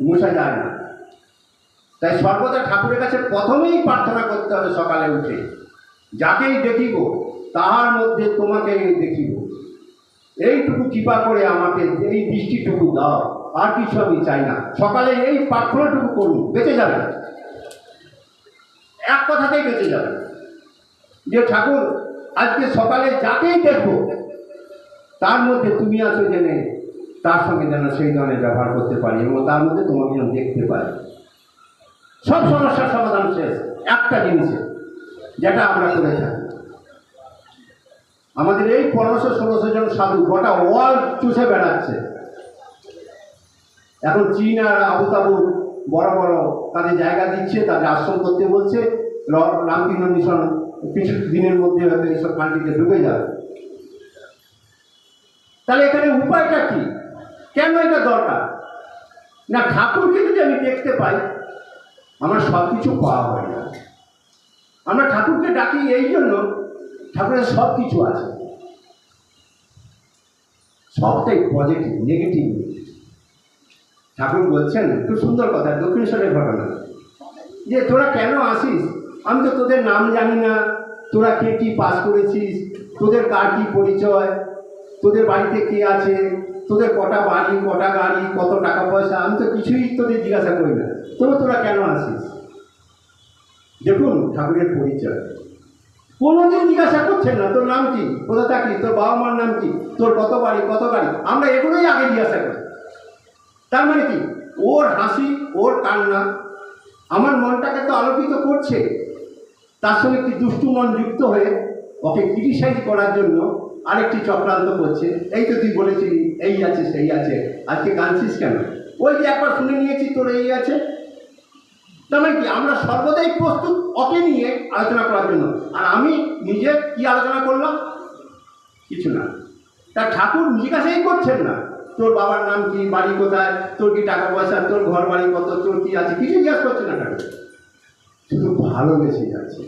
মোছা যায় না। তাই সর্বদা ঠাকুরের কাছে প্রথমেই প্রার্থনা করতে হবে, সকালে উঠে যাকেই দেখিব তাহার মধ্যে তোমাকে দেখিব, এইটুকু কৃপা করে আমাকে এই দৃষ্টিটুকু দাও, আর কিছু আমি চাই না। সকালে এই প্রার্থনাটুকু করুন, বেঁচে যাবেন, এক কথাতেই বেঁচে যাবেন, যে ঠাকুর আজকে সকালে যাকেই দেখবো তার মধ্যে তুমি আছো জেনে তার সঙ্গে যেন সেই ধরনের ব্যবহার করতে পারি, এবং তার মধ্যে তোমাকে যেন দেখতে পাই। সব সমস্যার সমাধান শেষ একটা জিনিসে, যেটা আমরা করে থাকি। আমাদের এই 1500-1600 জন সাধু গোটা ওয়ার্ল্ড চুষে বেড়াচ্ছে। এখন চীন আর আবু তাবু বড় বড় তাদের জায়গা দিচ্ছে, তাদের আশ্রম করতে বলছে। রামকৃষ্ণ মিশন কিছু দিনের মধ্যে হয়তো এইসব কান্ট্রিতে ঢুকে যাবে। তাহলে এখানে উপায়টা কি? কেন এটা দরকার? না, ঠাকুরকে যদি আমি দেখতে পাই, আমার সব কিছু পাওয়া হয় না। আমরা ঠাকুরকে ডাকি এই জন্য, ঠাকুরের সব কিছু আছে, সবটাই পজিটিভ, নেগেটিভ। ঠাকুর বলছেন, খুব সুন্দর কথা, দক্ষিণেশ্বরের ঘটনা, যে তোরা কেন আসিস? আমি তো তোদের নাম জানি না, তোরা কে কি পাস করেছিস, তোদের কার কি পরিচয়, তোদের বাড়িতে কে আছে, তোদের কটা বাড়ি, কটা গাড়ি, কত টাকা পয়সা, আমি তো কিছুই তোদের জিজ্ঞাসা করি না, তোরা কেন আসিস? দেখুন ঠাকুরের পরিচয় কোনোদিন জিজ্ঞাসা করছেন না, তোর নাম কি, কোথা থাকিস, তোর বাবা মার নাম কি, তোর কত বাড়ি, কত গাড়ি, আমরা এগুলোই আগে জিজ্ঞাসা করি। তার মানে কি? ওর হাসি, ওর কান্না আমার মনটাকে তো আলোকিত করছে। তার সঙ্গে কি দুষ্টু মন যুক্ত হয়ে ওকে ক্রিটিসাইজ করার জন্য আরেকটি চক্রান্ত করছে। এই তো তুই বলেছিলি এই আছে সেই আছে, আজকে কাঁদছিস কেন? ওই যে একবার শুনে নিয়েছি তোর এই আছে। তার মানে কি? আমরা সর্বদাই প্রস্তুত ওকে নিয়ে আলোচনা করার জন্য, আর আমি নিজে কি আলোচনা করলাম? কিছু না। তা ঠাকুর জিজ্ঞাসাই করছেন না, তোর বাবার নাম কি, বাড়ি কোথায়, তোর কি টাকা পয়সা, তোর ঘর বাড়ি কত, তোর কি আছে, কিছু জিজ্ঞাসা করছে না ঠাকুর, শুধু ভালোবেসে যাচ্ছে।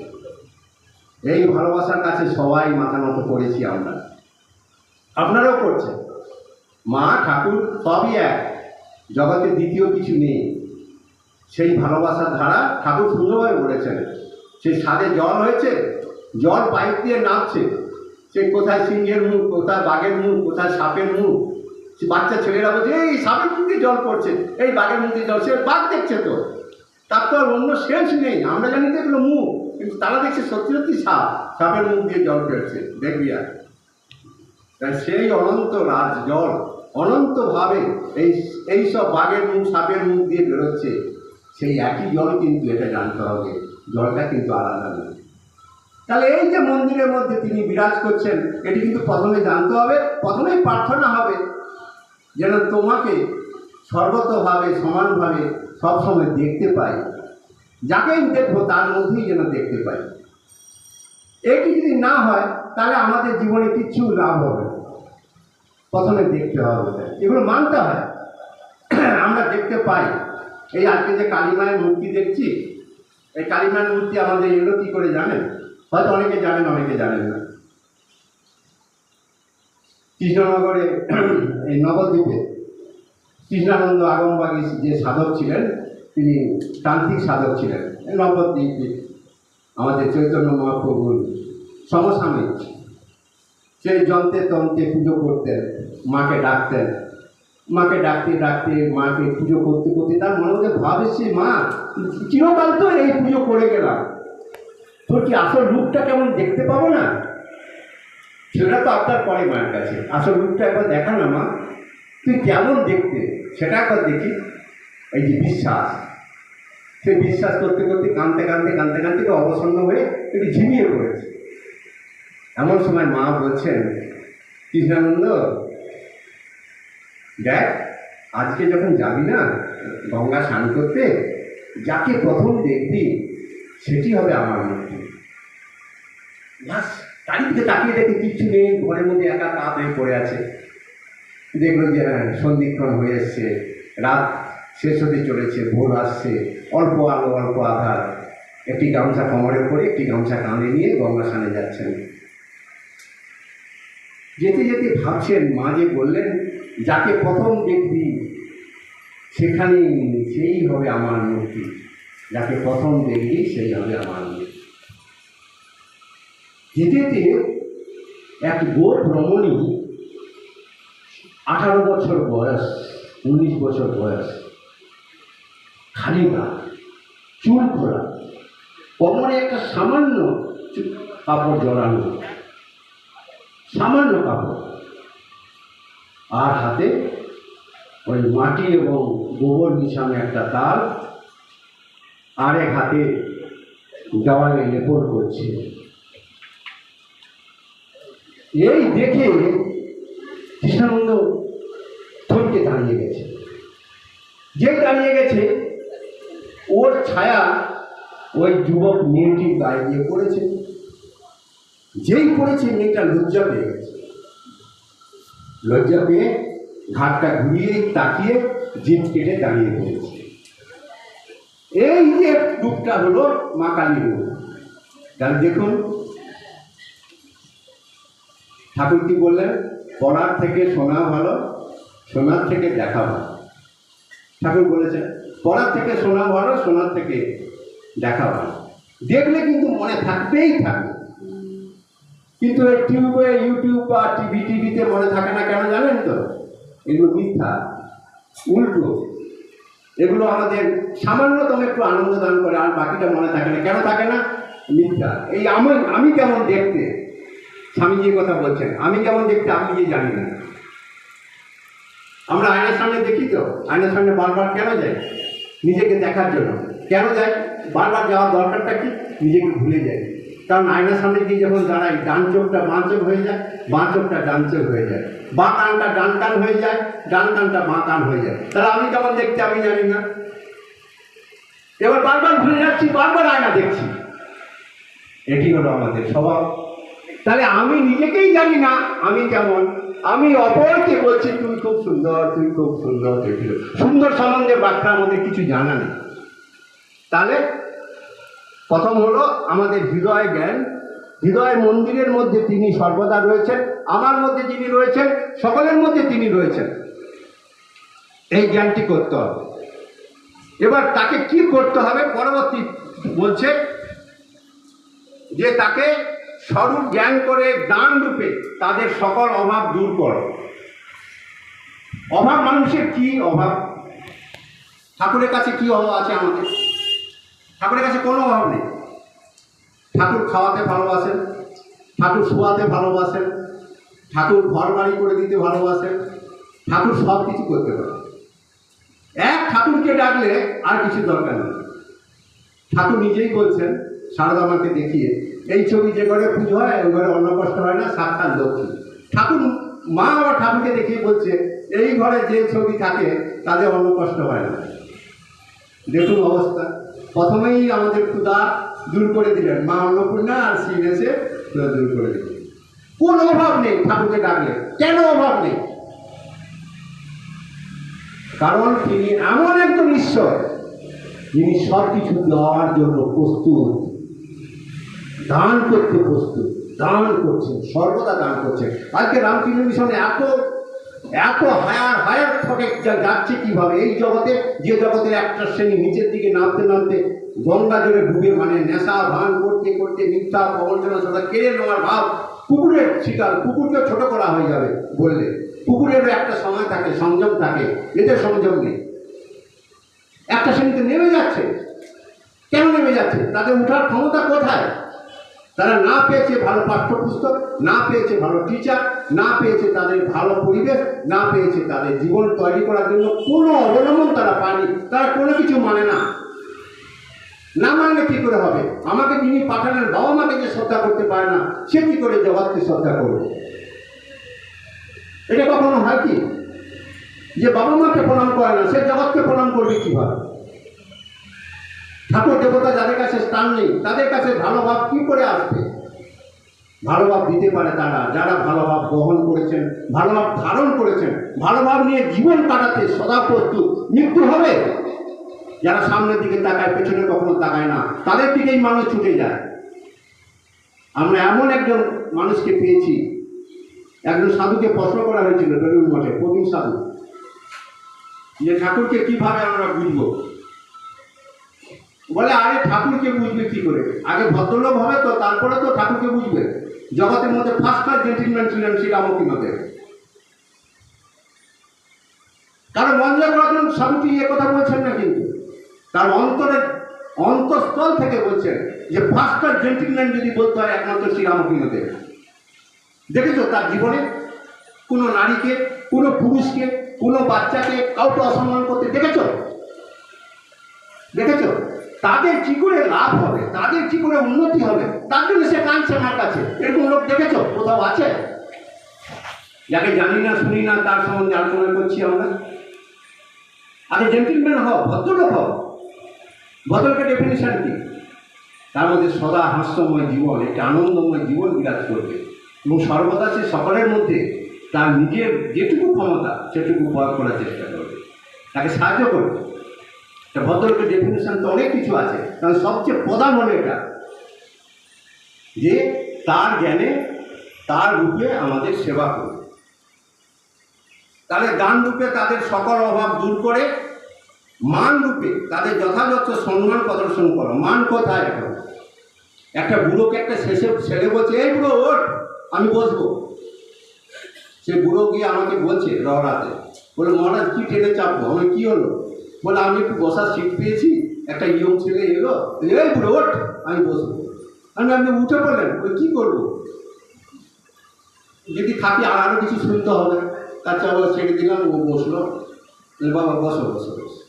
এই ভালোবাসার কাছে সবাই মাথা নত করেছি আমরা, আপনারাও করছেন। মা ঠাকুর সবই এক, জগতে দ্বিতীয় কিছু নেই। সেই ভালোবাসার ধারা ঠাকুর সুন্দরভাবে বলেছেন। সেই ছাদে জল হয়েছে, জল পাইপ দিয়ে নামছে, সে কোথায় সিংহের মুখ, কোথায় বাঘের মুখ, কোথায় সাপের মুখ। বাচ্চা ছেলেরা বলছে এই সাপের মুখ দিয়ে জল পড়ছে, এই বাঘের মুখ দিয়ে জল, সে বাঘ দেখছে তো, তার তো আর অন্য সেন্স নেই। আমরা জানি তো এগুলো মুখ, কিন্তু তারা দেখছে সত্যি সত্যি সাপের মুখ দিয়ে জল পড়ছে, দেখবি। আর তাই সেই অনন্ত রাজ জল অনন্তভাবে এই সব বাঘের মুখ, সাপের মুখ দিয়ে বেরোচ্ছে, সেই একই জল কিন্তু, এটা জানতে হবে, জলটা কিন্তু আলাদা নয়। তাহলে এই যে মন্দিরের মধ্যে তিনি বিরাজ করছেন, এটি কিন্তু প্রথমে জানতে হবে, প্রথমেই প্রার্থনা হবে যেন তোমাকে সর্বতভাবে সমানভাবে সবসময় দেখতে পাই, যাকেই দেখবো তার মধ্যেই যেন দেখতে পাই। এটি যদি না হয় তাহলে আমাদের জীবনে কিচ্ছু লাভ হবে। প্রথমে দেখতে হবে, এগুলো মানতে হয়। আমরা দেখতে পাই, এই আজকে যে কালী মায়ের মূর্তি দেখছি, এই কালী মায়ের মূর্তি আমাদের এগুলো কী করে জানেন? হয়তো অনেকে জানেন, অনেকে জানেন না। কৃষ্ণনগরে এই নবদ্বীপে কৃষ্ণানন্দ আগমবাগী যে সাধক ছিলেন, তিনি তান্ত্রিক সাধক ছিলেন। নবদ্বীপে আমাদের চৈতন্য মহাপ্রভুর সমসাময়িক, সেই যন্ত্রে তন্ত্রে পুজো করতেন, মাকে ডাকতেন, মাকে ডাকতে ডাকতে মাকে পুজো করতে করতে তার মনে মধ্যে ভাব এসছে, মা চিরকাল তো এই পুজো করে গেলাম, তোর কি আসল রূপটা কেমন দেখতে পাবো না? সেটা তো আপনার পরে মায়ের কাছে, আসল রূপটা একবার দেখা না মা, তুই কেমন দেখতে সেটা একবার দেখি। এই যে বিশ্বাস, সে বিশ্বাস করতে করতে কাঁদতে কাঁদতে কাঁদতে কাঁদতে অবসন্ন হয়ে একটু ঝিমিয়ে পড়েছে। এমন সময় মা বলছেন, কৃষ্ণানন্দ দেখ, আজকে যখন যাবি না গঙ্গা স্নান করতে, যাকে প্রথম দেখবি সেটি হবে আমার মূর্তি। বাস চারিদিকে তাকিয়ে দেখে কিচ্ছু নেই, ঘরের মধ্যে একা কাত হয়ে পড়ে আছে। দেখলো যে সন্ধিক্ষণ হয়ে এসছে, রাত শেষ হতে চলেছে, ভোর আসছে, অল্প আলো অল্প আধার। একটি গামছা কোমরে পরে একটি গামছা কাঁধে নিয়ে গঙ্গা স্নানে যাচ্ছেন। যেতে যেতে ভাবছেন, মা যে বললেন যাকে প্রথম দেখবি সেখানে সেই হবে আমার মূর্তি, যাকে প্রথম দেখবি সেই হবে আমার মূর্তি। যেতে যেতে এক গোপ রমণী, 18 বছর বয়স, 19 বছর বয়স, খালি গা, চুল খোলা, কোমরে একটা সামান্য কাপড় জড়ানো, সামান্য কাপড়, আর হাতে ওই মাটি এবং গোবর মিশানো একটা তাল, আর এক হাতে দেওয়ালে লেপন করছে। এই দেখে কৃষ্ণানন্দ থমকে দাঁড়িয়ে গেছে। যে দাঁড়িয়ে গেছে ওর ছায়া ওই যুবক মেয়েটির গায়ে দিয়ে পড়েছে। যেই পড়েছে মেয়েটা লজ্জা পেয়ে গেছে। লজ্জা পেয়ে ঘাটটা ঘুরিয়ে তাকিয়ে জিভ কেটে দাঁড়িয়ে পড়েছে। এই যে রূপটা হলো মা কালীর রূপ। তাহলে দেখুন ঠাকুর কি বললেন, পড়ার থেকে শোনা ভালো, শোনার থেকে দেখা ভালো। ঠাকুর বলেছেন পড়ার থেকে শোনা ভালো, শোনার থেকে দেখা ভালো। দেখলে কিন্তু মনে থাকবেই থাকবে, কিন্তু ইউটিউব বা টিভিতে মনে থাকে না। কেন জানেন তো? এগুলো মিথ্যা, উল্টো। এগুলো আমাদের সামান্যতম একটু আনন্দ দান করে, আর বাকিটা মনে থাকে না। কেন থাকে না? মিথ্যা। এই আমি কেমন দেখতে, স্বামীজি কথা বলছেন, আমি কেমন দেখতে আমি যে জানি না। আমরা আয়নার সামনে দেখি তো, আয়নার সামনে বারবার কেন যাই? নিজেকে দেখার জন্য। কেন যাই? বারবার যাওয়ার দরকারটা কি? নিজেকে ভুলে যাই। কারণ আয়নার সামনে গিয়ে যখন দাঁড়াই, ডান চোখটা বাঁ চোখ হয়ে যায়, বাঁ চোখটা ডান চোখ হয়ে যায়, বাঁ কানটা ডান কান হয়ে যায়, ডান কানটা বাঁ কান হয়ে যায়। তাহলে আমি কেমন দেখতে আমি জানি না। এবার বারবার ভুলে যাচ্ছি, বারবার আয়না দেখছি। এটি হলো আমাদের স্বভাব। তাহলে আমি নিজেকেই জানি না আমি কেমন, আমি অপরকে বলছি তুই খুব সুন্দর, তুই খুব সুন্দর। সুন্দর সম্বন্ধে ব্যাখ্যা আমাদের কিছু জানা নেই। তাহলে প্রথম হলো আমাদের হৃদয় জ্ঞান। হৃদয় মন্দিরের মধ্যে তিনি সর্বদা রয়েছেন, আমার মধ্যে যিনি রয়েছেন, সকলের মধ্যে তিনি রয়েছেন। এই জ্ঞানটি করতে হবে। এবার তাকে কি করতে হবে? পরবর্তী বলছে যে তাকে স্বরূপ জ্ঞান করে দান রূপে তাদের সকল অভাব দূর করো। অভাব মানুষের কি অভাব? ঠাকুরের কাছে কি অভাব আছে আমাদের? ঠাকুরের কাছে কোনো অভাব নেই। ঠাকুর খাওয়াতে ভালোবাসেন, ঠাকুর শোয়াতে ভালোবাসেন, ঠাকুর ঘর বাড়ি করে দিতে ভালোবাসেন, ঠাকুর সব কিছু করতে পারে। এক ঠাকুরকে ডাকলে আর কিছু দরকার নেই। ঠাকুর নিজেই বলছেন সারদা মাকে দেখিয়ে, এই ছবি যে ঘরে পুজো হয় ওই ঘরে অন্ন কষ্ট হয় না, সাক্ষাৎ লক্ষ্মী। ঠাকুর মা আবার ঠাকুরকে দেখিয়ে বলছে এই ঘরে যে ছবি থাকে তাদের অন্ন কষ্ট হয় না। দেখুন অবস্থা। প্রথমেই আমাদের ক্ষুধা দূর করে দিলেন মা অন্নপূর্ণা, আর শিব এসে দূর করে দিলেন। কোন অভাব নেই ঠাকুরকে ডাকলে। কেন অভাব নেই? কারণ তিনি এমন একজন ঈশ্বর যিনি সব কিছু দেওয়ার জন্য প্রস্তুত, দান করতে প্রস্তুত, দান করছেন, সর্বদা দান করছেন। আজকে রামকৃষ্ণ মিশনে এত হায়ার থেকে যাচ্ছে কিভাবে? এই জগতে, যে জগতের একটা শ্রেণী নিচের দিকে নামতে নামতে গঙ্গা জলে ডুবে, মানে নেশা ভান করতে করতে মিথ্যা প্রবঞ্চনা সদা কেড়ে নেওয়ার ভাব, কুকুরের শিকার। কুকুরকে ছোট করা হয়ে যাবে বললে, কুকুরেরও একটা সময় থাকে থাকে, সংযম থাকে, এদের সংযম নেই। একটা শ্রেণীতে নেমে যাচ্ছে। কেন নেমে যাচ্ছে? তাদের উঠার ক্ষমতা কোথায়? তারা না পেয়েছে ভালো পাঠ্যপুস্তক, না পেয়েছে ভালো টিচার, না পেয়েছে তাদের ভালো পরিবেশ, না পেয়েছে তাদের জীবন তৈরি করার জন্য কোনো অবলম্বন তারা পায়নি। তারা কোনো কিছু মানে না। না মানলে কি করে হবে? আমাকে যিনি পাঠালেন, বাবা মাকে যে শ্রদ্ধা করতে পারে না, সে কি করে জগৎকে শ্রদ্ধা করবে? এটা কখনো হয় কি? যে বাবা মাকে প্রণাম করে না, সে জগৎকে প্রণাম করবে কিভাবে? ঠাকুর দেবতা যাদের কাছে স্থান নেই, তাদের কাছে ভালো ভাব কি করে আসবে? ভালো ভাব দিতে পারে তারা যারা ভালো ভাব গ্রহণ করেছেন, ভালো ভাব ধারণ করেছেন, ভালো ভাব নিয়ে জীবন কাটাতে সদা প্রস্তুত। মৃত্যু হবে, যারা সামনের দিকে তাকায়, পেছনে কখনো তাকায় না, তাদের দিকেই মানুষ ছুটে যায়। আমরা এমন একজন মানুষকে পেয়েছি, একজন সাধুকে প্রশ্ন করা হয়েছিল বেলুড় মঠে, প্রবীণ সাধু, যে ঠাকুরকে কিভাবে আমরা বুঝবো? বলে, আরে ঠাকুরকে বুঝবে কি করে? আগে ভদ্রলোক হবে তো, তারপরে তো ঠাকুরকে বুঝবে। জগতের মধ্যে ফার্স্ট ক্লাস জেন্টলম্যান ছিলেন শ্রীরামকৃষ্ণদেব। কারণ মন জয় করার জন্য সাধুটি এ কথা বলছেন না, কিন্তু তার অন্তঃস্থল থেকে বলছেন যে ফার্স্ট ক্লাস জেন্টলম্যান যদি বলতে হয় একমাত্র শ্রীরামকৃষ্ণদেব। দেখেছো তার জীবনে কোনো নারীকে, কোনো পুরুষকে, কোনো বাচ্চাকে কাউকে অসম্মান করতে দেখেছো? দেখেছো? তাদের কি করে লাভ হবে, তাদের কি করে উন্নতি হবে, তার জন্য সে কাঁদছে আমার কাছে। এরকম লোক দেখেছো কোথাও আছে? যাকে জানি না, শুনি না, তার সম্বন্ধে আলোচনা করছি আমরা। আরে জেন্টলম্যান হও, ভদ্রলোক হও। ভদ্রলোকের ডেফিনিশন কি? তার মধ্যে সদা হাস্যময় জীবন, একটি আনন্দময় জীবন বিরাজ করবে এবং সর্বদা সে সকলের মধ্যে তার নিজের যেটুকু ক্ষমতা সেটুকু প্রয়োগ করার চেষ্টা করবে, তাকে সাহায্য করবে। ভদ্রলোকের ডেফিনেশন তো অনেক কিছু আছে, কারণ সবচেয়ে প্রধান হলো এটা যে তার জ্ঞানে, তার রূপে আমাদের সেবা করবে। তাহলে দান রূপে তাদের সকল অভাব দূর করে, মান রূপে তাদের যথাযথ সম্মান প্রদর্শন করো। মান কোথায়? এখন একটা বুড়োকে একটা ছেলে বলছে, এই বুড়ো ওঠ, আমি বসবো। সে বুড়ো গিয়ে আমাকে বলছে রহরাতে, বলে, মহারাজ কি ট্রেনে চাপবো? আমি কি হলো? বলে, আমি একটু বসার সিট পেয়েছি, একটা ইয়ং ছেলে এলো, এই বুড়ো ওঠ, আমি বসবো। আপনি উঠে পড়লেন, ওই কী করবো? যদি থাকি আরও কিছু শুনতে হবে, তার চাপা ছেড়ে দিলাম, ও বসলো। বাবা বসো বসো বসো,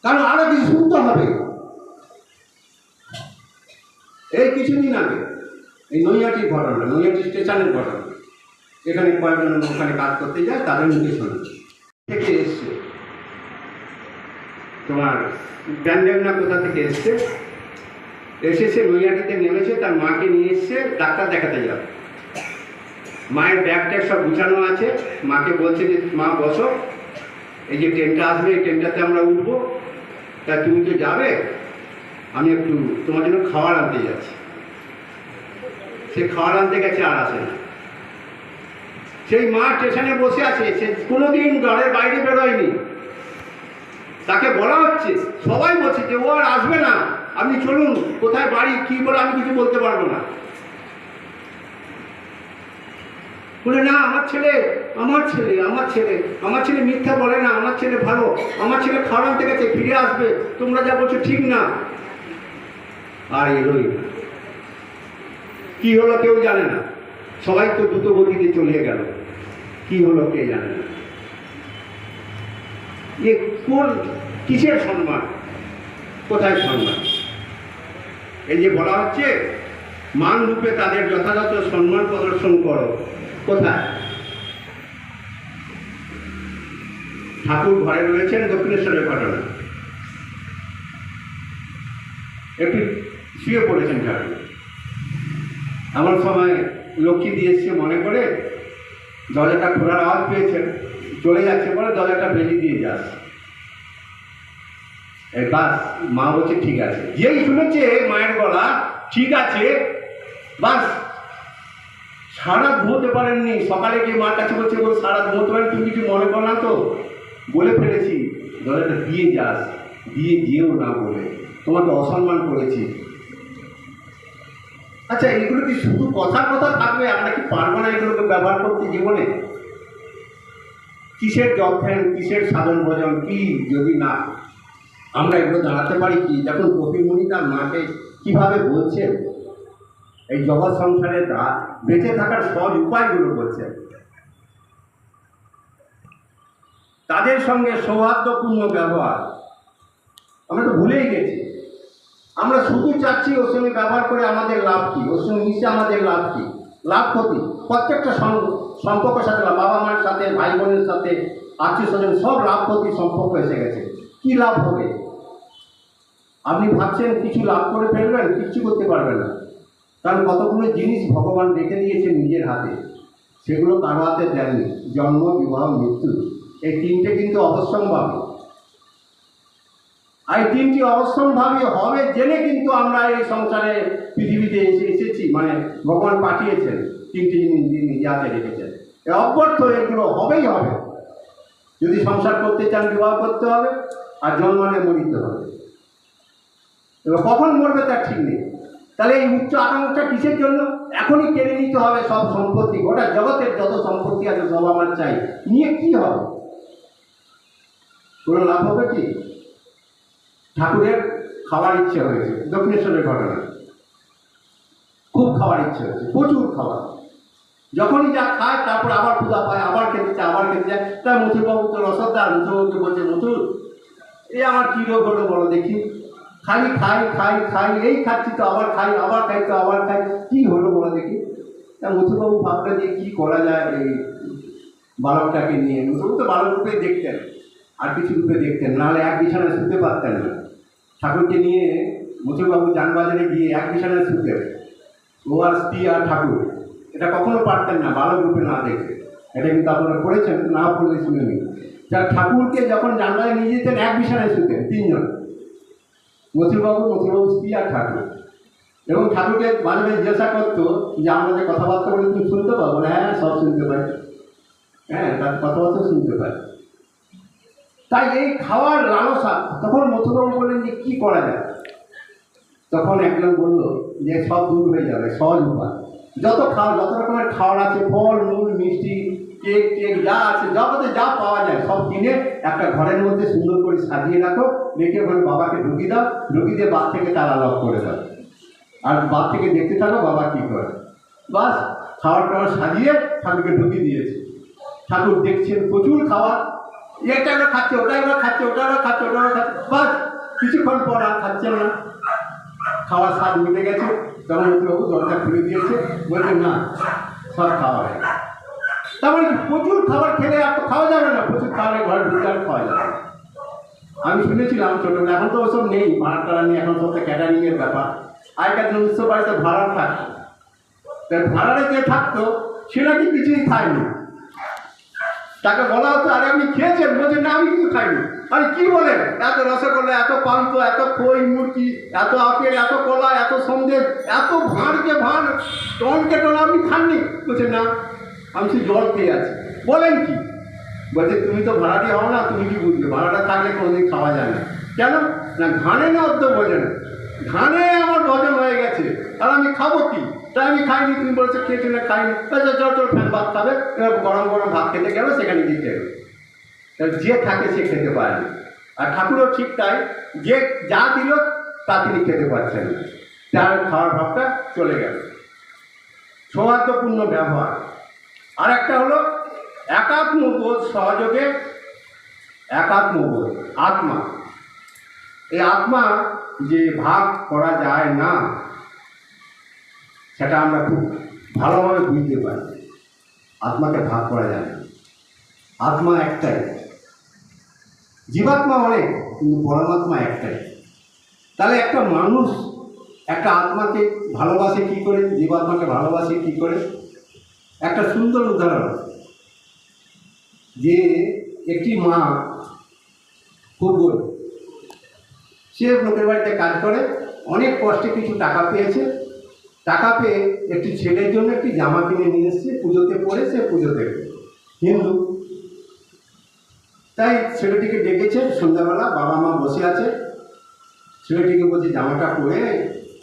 কারণ আরো কিছু শুনতে হবে। এই কিছুদিন আগে এই নৈহাটির ঘটনা, নৈহাটি স্টেশনের ঘটনা, এখানে কয়েকজন ওখানে কাজ করতে যায়, তাদের মুখে শুনেছি। থেকে এসছে তোমার ব্যান্ডেল না কোথা থেকে এসছে, এসে সে নৈহাটিতে নেমেছে, তার মাকে নিয়ে এসছে ডাক্তার দেখাতে যাবে। মায়ের ব্যাগ ট্যাগ সব গুছানো আছে। মাকে বলছে যে মা বসো, এই যে ট্রেনটা আসবে, এই ট্রেনটাতে আমরা উঠবো, তা তুমি তো যাবে, আমি একটু তোমার জন্য খাবার আনতে যাচ্ছি। সে খাবার আনতে গেছে, আর আসে না। সেই মা স্টেশনে বসে আছে, সে কোনোদিন ঘরের বাইরে বেরোয়নি। তাকে বলা হচ্ছে, সবাই বলছে যে ও আর আসবে না, আপনি চলুন, কোথায় বাড়ি কী বলে আমি কিছু বলতে পারবো না। বলে, না, আমার ছেলে আমার ছেলে আমার ছেলে আমার ছেলে মিথ্যা বলে না, আমার ছেলে ভালো, আমার ছেলে খাবার আনতে গেছে, ফিরে আসবে, তোমরা যা বলছো ঠিক না। আর এলোই না। কি হলো কেউ জানে না, সবাই তো দ্রুত গতিতে চলে গেল, কি হলো কে জানে না। এ কোন কিসের সম্মান, কোথায় সম্মান? এই যে বলা হচ্ছে মান রূপে তাদের যথাযথ সম্মান প্রদর্শন করো, কোথায়? ঠাকুর ঘরে রয়েছেন, দক্ষিণেশ্বরের ঘটনা, একটু শুয়ে পড়েছেন ঠাকুর। এমন সময় লক্ষ্মী দিয়ে এসছে মনে করে, দরজাটা খোলার আওয়াজ পেয়েছেন, চলে যাচ্ছে, বলে দরজাটা বেরিয়ে দিয়ে যাস। এই বাস, মা বলছে ঠিক আছে। যেই শুনেছে মায়ের গলা ঠিক আছে, বাস সারা ঘুমোতে পারেননি। সকালে গিয়ে মার কাছে বলছে, বল সারা ঘুমোতে পারেন, তুমি কিছু মনে করো না তো, বলে ফেলেছি, দরজাটা দিয়ে যাস, দিয়ে যেও না বলে, তোমাকে অসম্মান করেছি। আচ্ছা, এগুলো কি শুধু কথা কথা থাকবে? আমরা কি পারবো না এগুলোকে ব্যবহার করতে জীবনে? কিসের যজ্ঞান, কিসের সাধন ভোজন, কি যদি না আমরা এগুলো দাঁড়াতে পারি? কি দেখুন কপিমুনি তার মাকে কিভাবে বলছেন এই জগৎ সংসারে বেঁচে থাকার সহজ উপায়গুলো বলছেন। তাদের সঙ্গে সৌহার্দ্যপূর্ণ ব্যবহার আমরা তো ভুলেই গেছি। আমরা শুধু চাচ্ছি ওর সঙ্গে ব্যবহার করে আমাদের লাভ কী, ওর সঙ্গে মিশে আমাদের লাভ কী, লাভ ক্ষতি প্রত্যেকটা সম্পর্কের সাথে, বাবা মার সাথে, ভাই বোনের সাথে, আত্মীয় স্বজন, সব লাভ ক্ষতি সম্পর্ক এসে গেছে। কী লাভ হবে? আপনি ভাবছেন কিছু লাভ করে ফেলবেন, কিচ্ছু করতে পারবেন না। কারণ কতগুলো জিনিস ভগবান রেখে দিয়েছে নিজের হাতে, সেগুলো কারো হাতে দেননি। জন্ম, বিবাহ, মৃত্যু, এই তিনটে কিন্তু অবশ্যম্ভাবী। আর এই তিনটি অবশ্যম্ভাবী হবে জেনে কিন্তু আমরা এই সংসারে পৃথিবীতে এসেছি, মানে ভগবান পাঠিয়েছেন, তিনটি জিনিস নিজে হাতে রেখেছেন। অব্যর্থ এগুলো হবেই হবে। যদি সংসার করতে চান বিবাহ করতে হবে, আর জন্মালে মরিতে হবে। এবার কখন মরবে তার ঠিক নেই। তাহলে এই উচ্চ আকাঙ্ক্ষা কিসের জন্য? এখনই কেড়ে নিতে হবে সব সম্পত্তি, গোটা জগতের যত সম্পত্তি আছে সব আমার চাই, নিয়ে কি হবে? কোনো লাভ হবে কি? ঠাকুরের খাওয়ার ইচ্ছে হয়েছে, দক্ষিণেশ্বরের ঘটনা, খুব খাওয়ার ইচ্ছে হয়েছে, প্রচুর খাবার। যখনই যা খায় তারপর আবার পূজা পায়, আবার খেতে চায়, আবার খেতে চায়। তাই মথুরবাবু তো রসদার, মথুরবাবুকে বলছে, মথুর এই আমার কী রোগ হলো বলো দেখি, খালি খাই খাই খাই, এই খাচ্ছি তো আবার খাই, আবার খাই তো আবার খাই, কী হলো বলো দেখি। তা মথুরবাবু ভাবলে যে কী করা যায় এই বালকটাকে নিয়ে। মথুরবাবু তো বালক রূপে দেখতেন, আর কিছু রূপে দেখতেন, নাহলে এক বিছানায় শুতে পারতেন না। ঠাকুরকে নিয়ে মথুরবাবু যানবাজারে গিয়ে এক বিছানায় শুতেন, ও আর স্ত্রী আর ঠাকুর, এটা কখনো পারতেন না বালক রূপে না দেখে। এটা কিন্তু আপনারা পড়েছেন, না পড়লে শুনে নিন। যার ঠাকুরকে যখন যানবাজারে নিয়ে যেতেন এক বিছানায় শুতেন তিনজন, মথুরবাবু, স্ত্রী আর ঠাকুর। এবং ঠাকুরকে মাঝে মাঝে জিজ্ঞাসা করতো যে আমরা যে কথাবার্তা বলে তুমি শুনতে পাবো? হ্যাঁ, সব শুনতে পাই, হ্যাঁ, তার কথাবার্তা শুনতে পাই। তাই এই খাওয়ার লালসা, তখন মথুরবাবু বললেন যে কী করা যায়? তখন একজন বলল যে সব দূর হয়ে যাবে, সহজ উপায়। যত রকমের খাওয়ার আছে, ফল মূল মিষ্টি, কেক টেক যা আছে, জগতে যা পাওয়া যায় সব কিনে একটা ঘরের মধ্যে সুন্দর করে সাজিয়ে রাখো, রেখে ওখানে বাবাকে ঢুকিয়ে দাও, ঢুকিয়ে দিয়ে বাদ থেকে তালা লক করে দাও, আর বাদ থেকে দেখতে থাকো বাবা কী করে। বাস খাওয়ার টাওয়ার সাজিয়ে ঠাকুরকে ঢুকিয়ে দিয়েছে। ঠাকুর দেখছেন প্রচুর খাওয়ার, এটা আমরা খাচ্ছে, ওটা আমরা খাচ্ছে, ওটা আমরা খাচ্ছে, ওটা আমরা খাচ্ছে, বাস কিছুক্ষণ পর আর খাচ্ছেন না, খাওয়ার স্বাদ মিটে গেছে। তখন মথুরবাবু দরজা খুলে দিয়েছে, বলছে না সব খাওয়া হয়ে গেছে। তারপরে প্রচুর খাবার খেলে আর তো খাওয়া যাবে না, প্রচুর খাবারে ঘরে ঢুকে আর খাওয়া যাবে না। আমি শুনেছিলাম ছোটোবেলা, এখন তো ওসব নেই, ভাড়া টাড়া নিয়ে এখন সব ক্যাটারিংয়ের ব্যাপার। আগেকার দিন উৎসব বাড়িতে ভাড়া থাকতো, তাই ভাড়ারে যে থাকতো সে নাকি কিছুই খায়নি। তাকে বলা হতো আরে আপনি খেয়েছেন? বলছেন না আমি কিছু খাইনি। আরে কী বলেন? এত রসগোল্লা, এত পান্তা, এত খই মুরগি, এত আপেল, এত কলা, এত সন্দেশ, এত ভাঁড়কে ভাঁড়, টনকে টন আপনি খাননি? বলছেন না আমি শুধু জল খেয়ে আছি। বলেন কি? বলছে তুমি তো ভাড়াটি হও না, তুমি কি বুঝবে? ভাড়াটা থাকলে কোনোদিন খাওয়া যায় না। কেন না? ঘানে না অর্ধ ভোজন, ঘানে আমার ভোজন হয়ে গেছে, আর আমি খাবো কি? তাই আমি খাইনি। তুমি বলছো খেয়েছো না? খাইনি। চল ফ্যান ভাত খাবে, এবার গরম গরম ভাত খেতে গেলে সেখানে দিতে হবে। যে থাকে সে খেতে পারে না। আর ঠাকুরও ঠিক তাই, যে যা দিল তা তিনি খেতে পারছেন না, তার খাওয়ার ভাবটা চলে গেল। সৌহার্দ্যপূর্ণ ব্যবহার। আর একটা হলো একাত্মবোধ সহযোগে, একাত্মবোধ, আত্মা। এই আত্মা যে ভাগ করা যায় না সেটা আমরা খুব ভালোভাবে বুঝতে পারি। আত্মাকে ভাগ করা যায় না, আত্মা একটাই। জীবাত্মা অনেক, কিন্তু পরমাত্মা একটাই। তাহলে একটা মানুষ একটা আত্মাকে ভালোবাসে কী করে, জীবাত্মাকে ভালোবাসে কী করে? একটা সুন্দর উদাহরণ, যে একটি মা খুব গরিব, সে লোকের বাড়িতে কাজ করে, অনেক কষ্টে কিছু টাকা পেয়েছে। টাকা পেয়ে একটি ছেলের জন্য একটি জামা কিনে নিয়ে এসছে, পুজোতে পরে সে পুজো দেবে, হিন্দু। তাই ছেলেটিকে ডেকেছে সন্ধ্যাবেলা, বাবা মা বসে আছে, ছেলেটিকে বলছে জামাটা পরে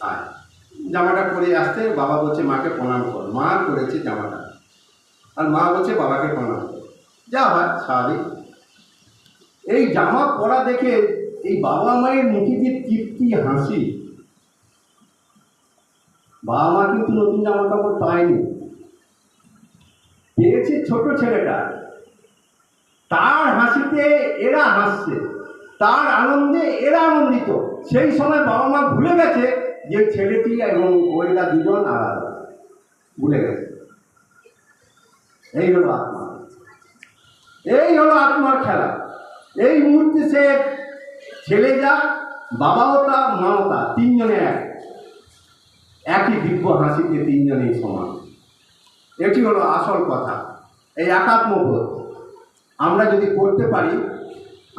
আয়। জামাটা পরে আসতে বাবা বলছে মাকে প্রণাম কর। মা করেছে জামাটা, আর মা বলছে বাবাকে প্রণাম কর। যা হয় স্বাভাবিক। এই জামা পরা দেখে এই বাবা মায়ের মুখে যে তৃপ্তি হাসি, বাবা মা কিন্তু নতুন জামা কাপড় পায়নি, পেয়েছে ছোট ছেলেটা, তার হাসিতে এরা হাসছে, তার আনন্দে এরা আনন্দিত। সেই সময় বাবা মা ভুলে গেছে যে ছেলেটি এবং ওইটা দুজন আলাদা, ভুলে গেছে। এই হলো আত্মা, এই হলো আত্মার খেলা। এই মুহূর্তে সে ছেলে যা, বাবাও তা, মাও তা, তিনজনে একই দিব্য হাসিতে তিনজনেই সমান। এটি হলো আসল কথা। এই একাত্মবোধ আমরা যদি করতে পারি,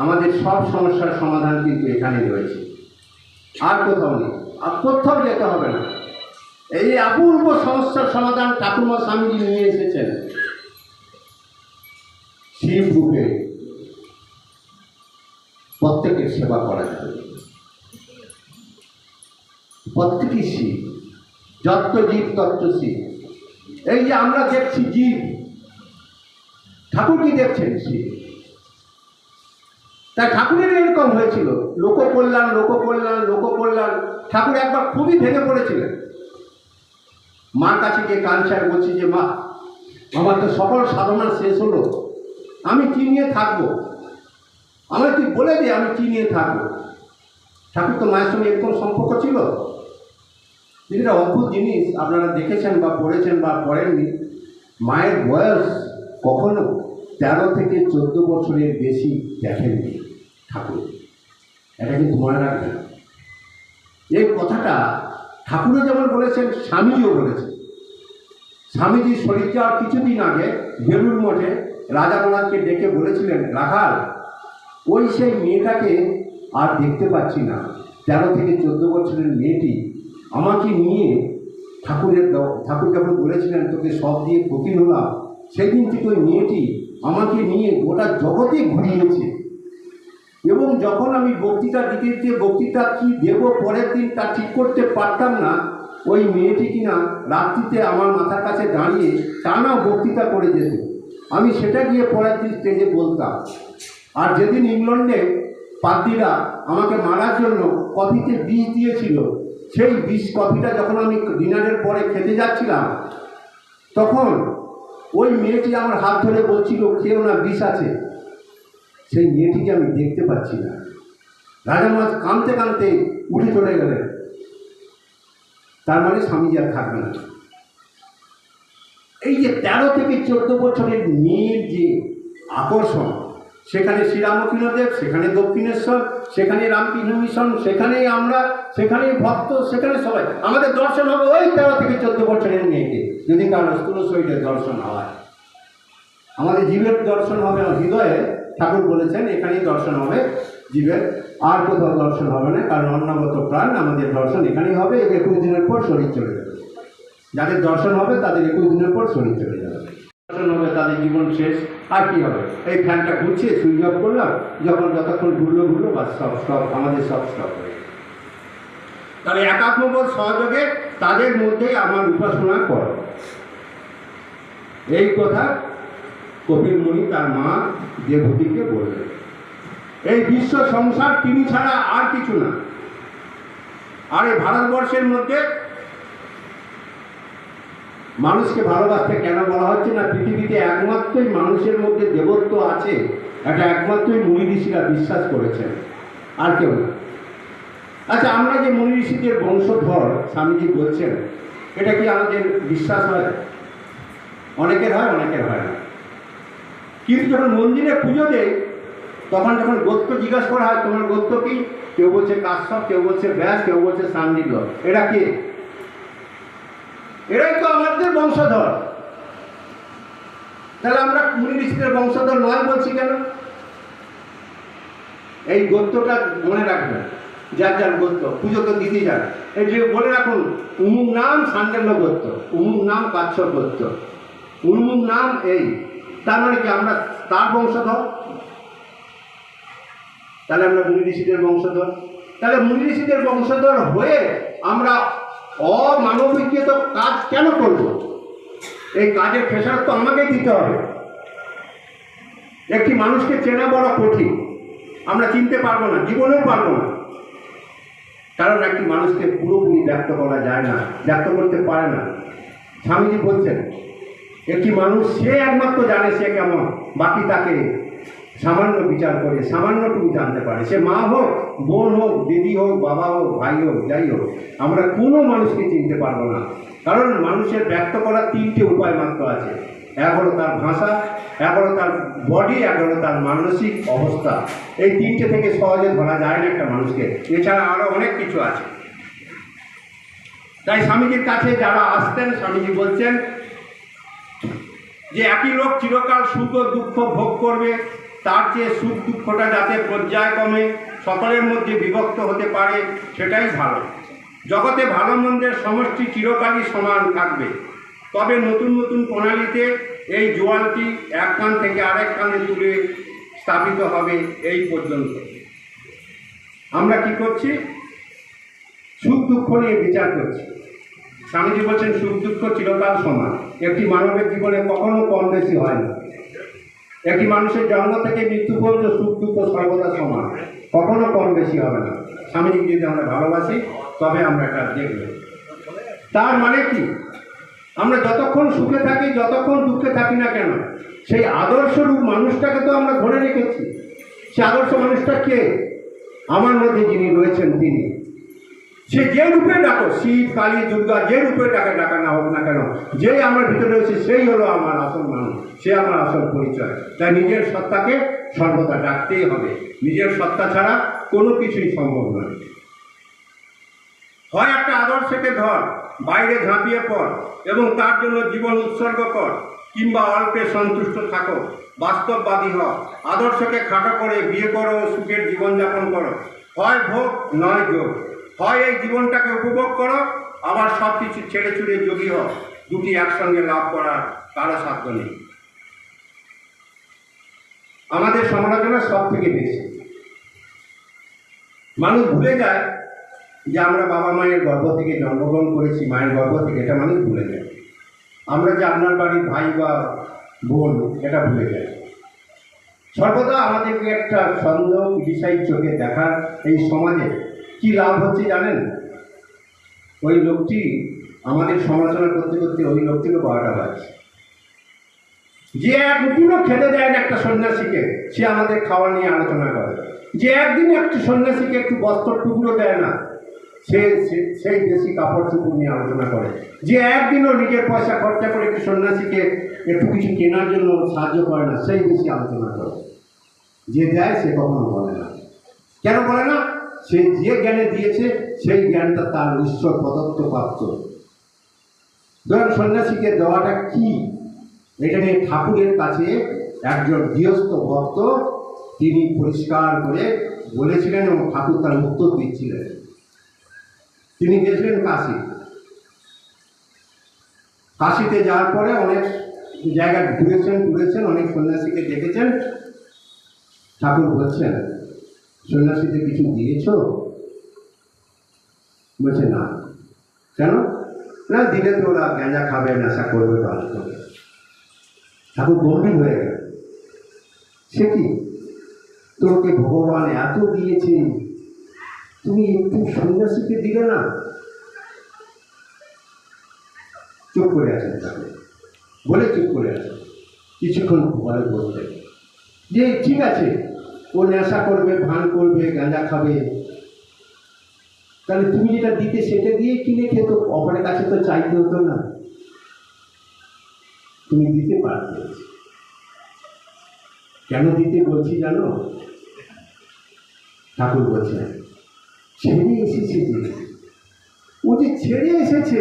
আমাদের সব সমস্যার সমাধান কিন্তু এখানে রয়েছে, আর কোথাও নেই, আর কোথাও যেতে হবে না। এই অপূর্ব সমস্যার সমাধান ঠাকুরমা স্বামীজি নিয়ে এসেছেন শিব রূপে। প্রত্যেকের সেবা করা যাবে, প্রত্যেকই শিব, যত জীব তত্ত্ব শিব। এই যে আমরা দেখছি জীব, ঠাকুর কি দেখছেন? শিব। তাই ঠাকুরের এরকম হয়েছিল, লোককল্যাণ লোককল্যাণ লোককল্যাণ। ঠাকুর একবার খুবই ভেঙে পড়েছিলেন, মার কাছে গিয়ে কানসার বলছি যে মা, আমার তো সকল সাধনা শেষ হলো, আমি কি নিয়ে থাকবো? আমার তুই বলে দে আমি কি নিয়ে থাকবো। ঠাকুর তো মায়ের সঙ্গে এরকম সম্পর্ক ছিল। যেটা অদ্ভুত জিনিস, আপনারা দেখেছেন বা পড়েছেন বা পড়েননি, মায়ের বয়স কখনো 13 থেকে 14 বছরের বেশি দেখেননি ঠাকুর। এটা কিন্তু মনে রাখবেন। এই কথাটা ঠাকুরও যেমন বলেছেন, স্বামীজিও বলেছেন। স্বামীজি শরীর যাওয়ার কিছুদিন আগে বেলুর মঠে রাজা মহারাজকে ডেকে বলেছিলেন, রাখাল, ওই সেই মেয়েটাকে আর দেখতে পাচ্ছি না, 13 থেকে 14 বছরের মেয়েটি আমাকে নিয়ে ঠাকুর যখন বলেছিলেন তোকে সব দিয়ে ফকির হলাম, সেই দিন থেকে ওই মেয়েটি আমাকে নিয়ে গোটা জগতে ঘুরিয়েছে। এবং যখন আমি বক্তৃতা দিতে বক্তৃতা কী দেবো পরের দিন তা ঠিক করতে পারতাম না, ওই মেয়েটি কিনা রাত্রিতে আমার মাথার কাছে দাঁড়িয়ে টানা বক্তৃতা করে যেত। আমি সেটা গিয়ে পরের দিন স্টেজে বলতাম। আর যেদিন ইংল্যান্ডে পাদ্রীরা আমাকে মারার জন্য কফিতে বিষ দিয়েছিল, সেই বিষ কফিটা যখন আমি ডিনারের পরে খেতে যাচ্ছিলাম, তখন ওই মেয়েটি আমার হাত ধরে বলছিল খেও না, বিষ আছে। সেই মেয়েটিকে আমি দেখতে পাচ্ছি না। রাজা মহারাজ কাঁদতে কাঁদতে উঠে চলে গেলেন। তার মানে স্বামীজি আর থাকবে না। এই যে 13 থেকে 14 বছরের মেয়ের যে আকর্ষণ, সেখানে শ্রীরামকৃষ্ণদেব, সেখানে দক্ষিণেশ্বর, সেখানে রামকৃষ্ণ মিশন, সেখানেই আমরা, সেখানেই ভক্ত, সেখানে সবাই। আমাদের দর্শন হবে ওই 13 থেকে 14 বছরের মেয়েকে, যদি কারো স্থূল শরীরের দর্শন হয়। আমাদের জীবের দর্শন হবে হৃদয়ে। ঠাকুর বলেছেন এখানেই দর্শন হবে জীবের, আর কোথাও দর্শন হবে না, কারণ অন্নগত প্রাণ আমাদের দর্শন এখানেই হবে। 21 দিনের পর শরীর চলে যাবে। যাদের দর্শন হবে তাদের 21 দিনের পর শরীর চলে যাবে, দর্শন হবে, তাদের জীবন শেষ। আর কি হবে? এই ফ্যানটা ঘুরছে, সুইচ অফ করলাম, যতক্ষণ ঘুরলো বা সব আমাদের সব স্টপ হয়ে গেল। তাহলে একাত্মবোধ সহযোগে তাদের মধ্যেই আমার উপাসনা করো, এই কথা কপিল মুনি তার মা দেবহূতিকে বললেন। এই বিশ্ব সংসার তিনি ছাড়া আর কিছু না। আর এই ভারতবর্ষের মধ্যে মানুষকে ভালোবাসতে কেন বলা হচ্ছে না? পৃথিবীতে একমাত্রই মানুষের মধ্যে দেবত্ব আছে, এটা একমাত্রই মুনি ঋষিরা বিশ্বাস করেছেন, আর কেউ না। আচ্ছা, আমরা যে মুনি ঋষিদের বংশধর স্বামীজি বলছেন, এটা কি আমাদের বিশ্বাস হয়? অনেকের হয়, অনেকের হয় না। কিন্তু যখন মন্দিরে পুজো দেয়, তখন যখন গোত্র জিজ্ঞাসা করা হয় তোমার গোত্র কি, কেউ বলছে কাশ্যপ, কেউ বলছে ব্যাস, কেউ বলছে সান্দিগ্ধ। এরা কে? এরাই তো আমাদের বংশধর। তাহলে আমরা মুনি ঋষিদের বংশধর নয় বলছি কেন? এই গোত্রটা মনে রাখবেন, যার যার গোত্র পুজো তো দিতে যান, এই যে বলে রাখুন উমুক নাম সান্ডেল্য গোত্র, উমুক নাম কাশ্যপ গোত্র, উমুক নাম এই। তার মানে কি আমরা তার বংশধর? তাহলে আমরা মুনি ঋষিদের বংশধর। তাহলে মুনি ঋষিদের বংশধর হয়ে আমরা অমানবিক কাজ কেন করব? এই কাজের প্রেশার তো আমাকেই দিতে হবে। একটি মানুষকে চেনা বড় কঠিন, আমরা চিনতে পারবো না, জীবনেও পারবো না। কারণ একটি মানুষকে পুরোপুরি ব্যক্ত করা যায় না, ব্যক্ত করতে পারে না। স্বামীজি বলছেন একটি মানুষ সে একমাত্র জানে সে কেমন, বাকি তাকে সামান্য বিচার করে সামান্যটুকু জানতে পারে। সে মা হোক, বোন হোক, দিদি হোক, বাবা হোক, ভাই হোক, যাই হোক, আমরা কোনো মানুষকে চিনতে পারবো না। কারণ মানুষের ব্যক্ত করার তিনটে উপায় মাত্র আছে। এক হলো তার ভাষা, এক হলো তার বডি, এক হলো তার মানসিক অবস্থা। এই তিনটে থেকে সহজে ধরা যায় না একটা মানুষকে, এছাড়া আরও অনেক কিছু আছে। তাই স্বামীজির কাছে যারা আসতেন, স্বামীজি বলছেন যে একই লোক চিরকাল সুখ ও দুঃখ ভোগ করবে, তার চেয়ে সুখ দুঃখটা যাতে পর্যায়ক্রমে সকলের মধ্যে বিভক্ত হতে পারে সেটাই ভালো। জগতে ভালো মন্দের সমষ্টি চিরকালই সমান থাকবে, তবে নতুন নতুন প্রণালীতে এই জোয়ালটি এক কান থেকে আরেক কানে তুলে স্থাপিত হবে। এই পর্যন্ত আমরা কি করছি? সুখ দুঃখ নিয়ে বিচার করছি। স্বামীজি বলছেন সুখ দুঃখ চিরকাল সমান, একটি মানবের জীবনে কখনো কম বেশি হয় না। একটি মানুষের জন্ম থেকে মৃত্যু পর্যন্ত সুখ দুঃখ সর্বদা সমান, কখনো কম বেশি হবে না। স্বামীজিকে যদি আমরা ভালোবাসি তবে আমরা এটা দেখব। তার মানে কি? আমরা যতক্ষণ সুখে থাকি, যতক্ষণ দুঃখে থাকি না কেন, সেই আদর্শরূপ মানুষটাকে তো আমরা ধরে রেখেছি। সে আদর্শ মানুষটা কে? আমার মধ্যে যিনি রয়েছেন তিনি। সে যে রূপে ডাকো, শিব, কালী, দুর্গা, যে রূপে ডাকা না হোক না কেন, যেই আমার ভিতরে রয়েছে সেই হলো আমার আসল মানুষ, সে আমার আসল পরিচয়। তাই নিজের সত্তাকে সর্বদা ডাকতেই হবে। নিজের সত্তা ছাড়া কোনো কিছুই সম্ভব নয়। হয় একটা আদর্শকে ধর, বাইরে ঝাঁপিয়ে পড় এবং তার জন্য জীবন উৎসর্গ কর, কিংবা অল্পে সন্তুষ্ট থাকো, বাস্তববাদী হও, আদর্শকে খাটো করে বিয়ে করো, সুখের জীবনযাপন করো। হয় ভোগ নয় যোগ। হয় এই জীবনটাকে উপভোগ করো, আবার সব কিছু ছেড়ে ছুড়ে যোগী হও। দুটি একসঙ্গে লাভ করার কারো সাধ্য নেই। আমাদের সমালোচনা সব থেকে বেশি। মানুষ ভুলে যায় যে আমরা বাবা মায়ের গর্ভ থেকে জন্মগ্রহণ করেছি, মায়ের গর্ভ থেকে, এটা মানুষ ভুলে যায়। আমরা যে আপনার বাড়ির ভাই বা বোন, এটা ভুলে যায়। সর্বদা আমাদেরকে একটা সন্দেহ বিষয় চোখে দেখার এই সমাজে কি লাভ হচ্ছে জানেন? ওই লোকটি আমাদের সমালোচনা করতে করতে ওই লোকটিকে 12টা বাজছে। যে একদিনও খেতে দেয় না একটা সন্ন্যাসীকে, সে আমাদের খাওয়া নিয়ে আলোচনা করে। যে একদিনও একটি সন্ন্যাসীকে একটু বস্ত্র টুকরো দেয় না, সেই বেশি কাপড় চুপড় নিয়ে আলোচনা করে। যে একদিনও নিজের পয়সা খরচা করে একটি সন্ন্যাসীকে একটু কিছু কেনার জন্য সাহায্য করে না, সেই বেশি আলোচনা করে। যে দেয় সে কখনো বলে না। কেন বলে না? সে যে জ্ঞানে দিয়েছে সেই জ্ঞানটা তার ঈশ্বর প্রদত্ত প্রাপ্ত। ধরেন সন্ন্যাসীকে দেওয়াটা কি, এটা নিয়ে ঠাকুরের কাছে একজন গৃহস্থ ভক্ত তিনি পরিষ্কার করে বলেছিলেন এবং ঠাকুর তার উত্তর দিচ্ছিলেন। তিনি গেছিলেন কাশিতে যাওয়ার পরে অনেক জায়গায় ঘুরেছেন, অনেক সন্ন্যাসীকে দেখেছেন। ঠাকুর বলছেন, সন্ন্যাসীদের কিছু দিয়েছ? বলছে না। কেন? না, দিলে তো ওরা গাঁজা খাবে, নেশা করবে, কাজ করবে। ঠাকুর গম্ভীর হয়ে গেল। সে কি, তোকে ভগবান এত দিয়েছে, তুমি একটু সন্ন্যাসীকে দিলে না? চুপ করে আছেন ঠাকুর, বলে চুপ করে আছেন। কিছুক্ষণ পরে বললেন যে ঠিক আছে, ও নেশা করবে, ভান করবে, গাঁজা খাবে, তাহলে তুমি যেটা দিতে সেটা দিয়ে কিনে খেত, অপরের কাছে তো চাইতে হতো না, তুমি দিতে পারবে। কেন দিতে বলছি জানো? ঠাকুর বলছেন ছেড়ে এসেছে, ও যে ছেড়ে এসেছে,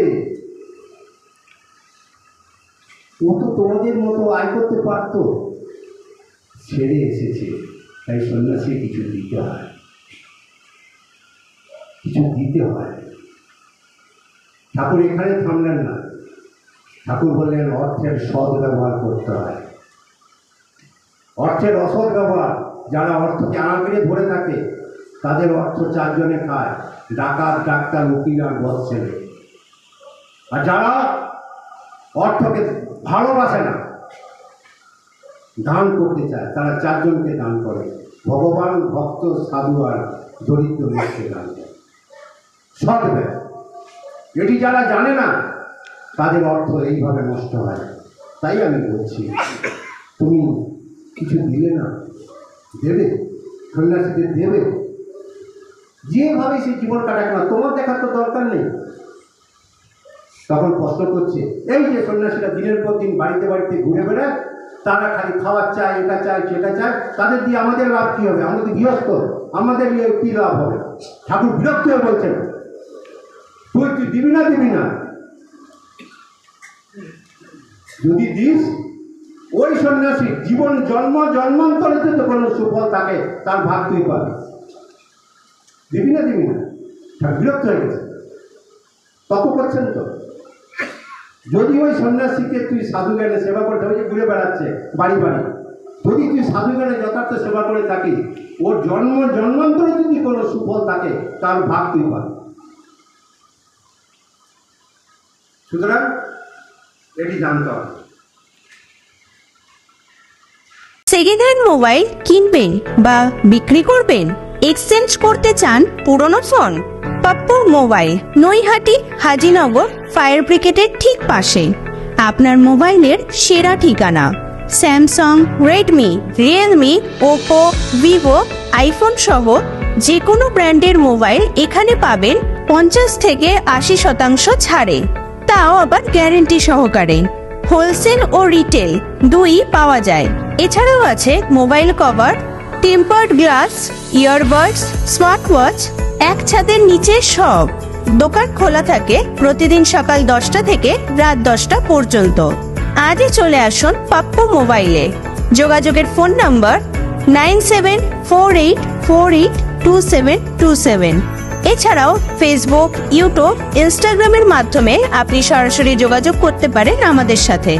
ও তো তোমাদের মতো আয় করতে পারত, ছেড়ে এসেছে। তাই সন্ন্যাসী কিছু দিতে হয়, কিছু দিতে হয়। ঠাকুর এখানে থামলেন না। ঠাকুর বললেন অর্থের সৎ ব্যবহার করতে হয়। অর্থের অসৎ ব্যবহার, যারা অর্থকে আঁকড়ে ধরে থাকে তাদের অর্থ চারজনে খায়, ডাকাত, ডাক্তার, উকিল আর বস ছেলে। আর যারা অর্থকে ভালোবাসে না, দান করতে চায় তারা 4 জনকে দান করে, ভগবান, ভক্ত, সাধু আর দরিদ্র লোককে দান করে। সৎ ব্যয়। এটি যারা জানে না তাদের অর্থ এইভাবে নষ্ট হয়। তাই আমি বলছি, তুমি কিছু দিলে না, দেবে, সন্ন্যাসীদের দেবে, যেভাবে সে জীবন কাটাক না, তোমার দেখার তো দরকার নেই। তখন প্রশ্ন করছে, এই যে সন্ন্যাসীরা দিনের পর দিন বাড়িতে বাড়িতে ঘুরে বেড়ায়, তারা খালি খাওয়ার চায়, এটা চায়, সেটা চায়, তাদের দিয়ে আমাদের লাভ কী হবে? আমাদের গৃহস্থ, আমাদের কী লাভ হবে? ঠাকুর বিরক্ত হয়ে বলছেন, তুই দিবি না, দিবি না। যদি দিস, ওই সন্ন্যাসী জীবন জন্মান্তরে যদি কোনো সুফল থাকে, তার ভাগ তুই পাবি। দিবি না, দিবি না। ঠাকুর বিরক্ত হয়ে গেছে, তপ করছেন তো। যদি ওই সন্ন্যাসীকে তুই সাধু জ্ঞানে সেবা করতে হবে, যে ঘুরে বেড়াচ্ছে বাড়ি বাড়ি, যদি তুই সাধু জ্ঞানে যথার্থ সেবা করে থাকিস, ওর জন্মান্তরে যদি কোনো সুফল থাকে, তার ভাগ তুই পাবি। সুতরাং এটি জানতে হবে। সেকেন্ড হ্যান্ড মোবাইল কিনবেন বা বিক্রি করবেন, এক্সচেঞ্জ করতে চান পুরনো phone? Pappu mobile, Naihati, Hazinagar, fire ব্রিগেডের ঠিক পাশে। আপনার মোবাইলের সেরা ঠিকানা। Samsung, Redmi, Realme, Oppo, Vivo, iPhone সহ যে কোনো ব্র্যান্ডের মোবাইল এখানে পাবেন 50 থেকে 80% ছাড়ে, তাও আবার গ্যারেন্টি সহকারে। হোলসেল ও রিটেল দুই পাওয়া যায়। এছাড়াও আছে mobile cover, tempered glass, earbuds, smart watch, এক ছাদের নিচে সব। দোকান খোলা থাকে প্রতিদিন সকাল 10টা থেকে রাত 10টা পর্যন্ত। আজই চলে আসুন পাপ্পু মোবাইলে। যোগাযোগের ফোন নাম্বার 9748482727। এছাড়াও ফেসবুক, ইউটিউব, ইনস্টাগ্রামের মাধ্যমে আপনি সরাসরি যোগাযোগ করতে পারেন আমাদের সাথে।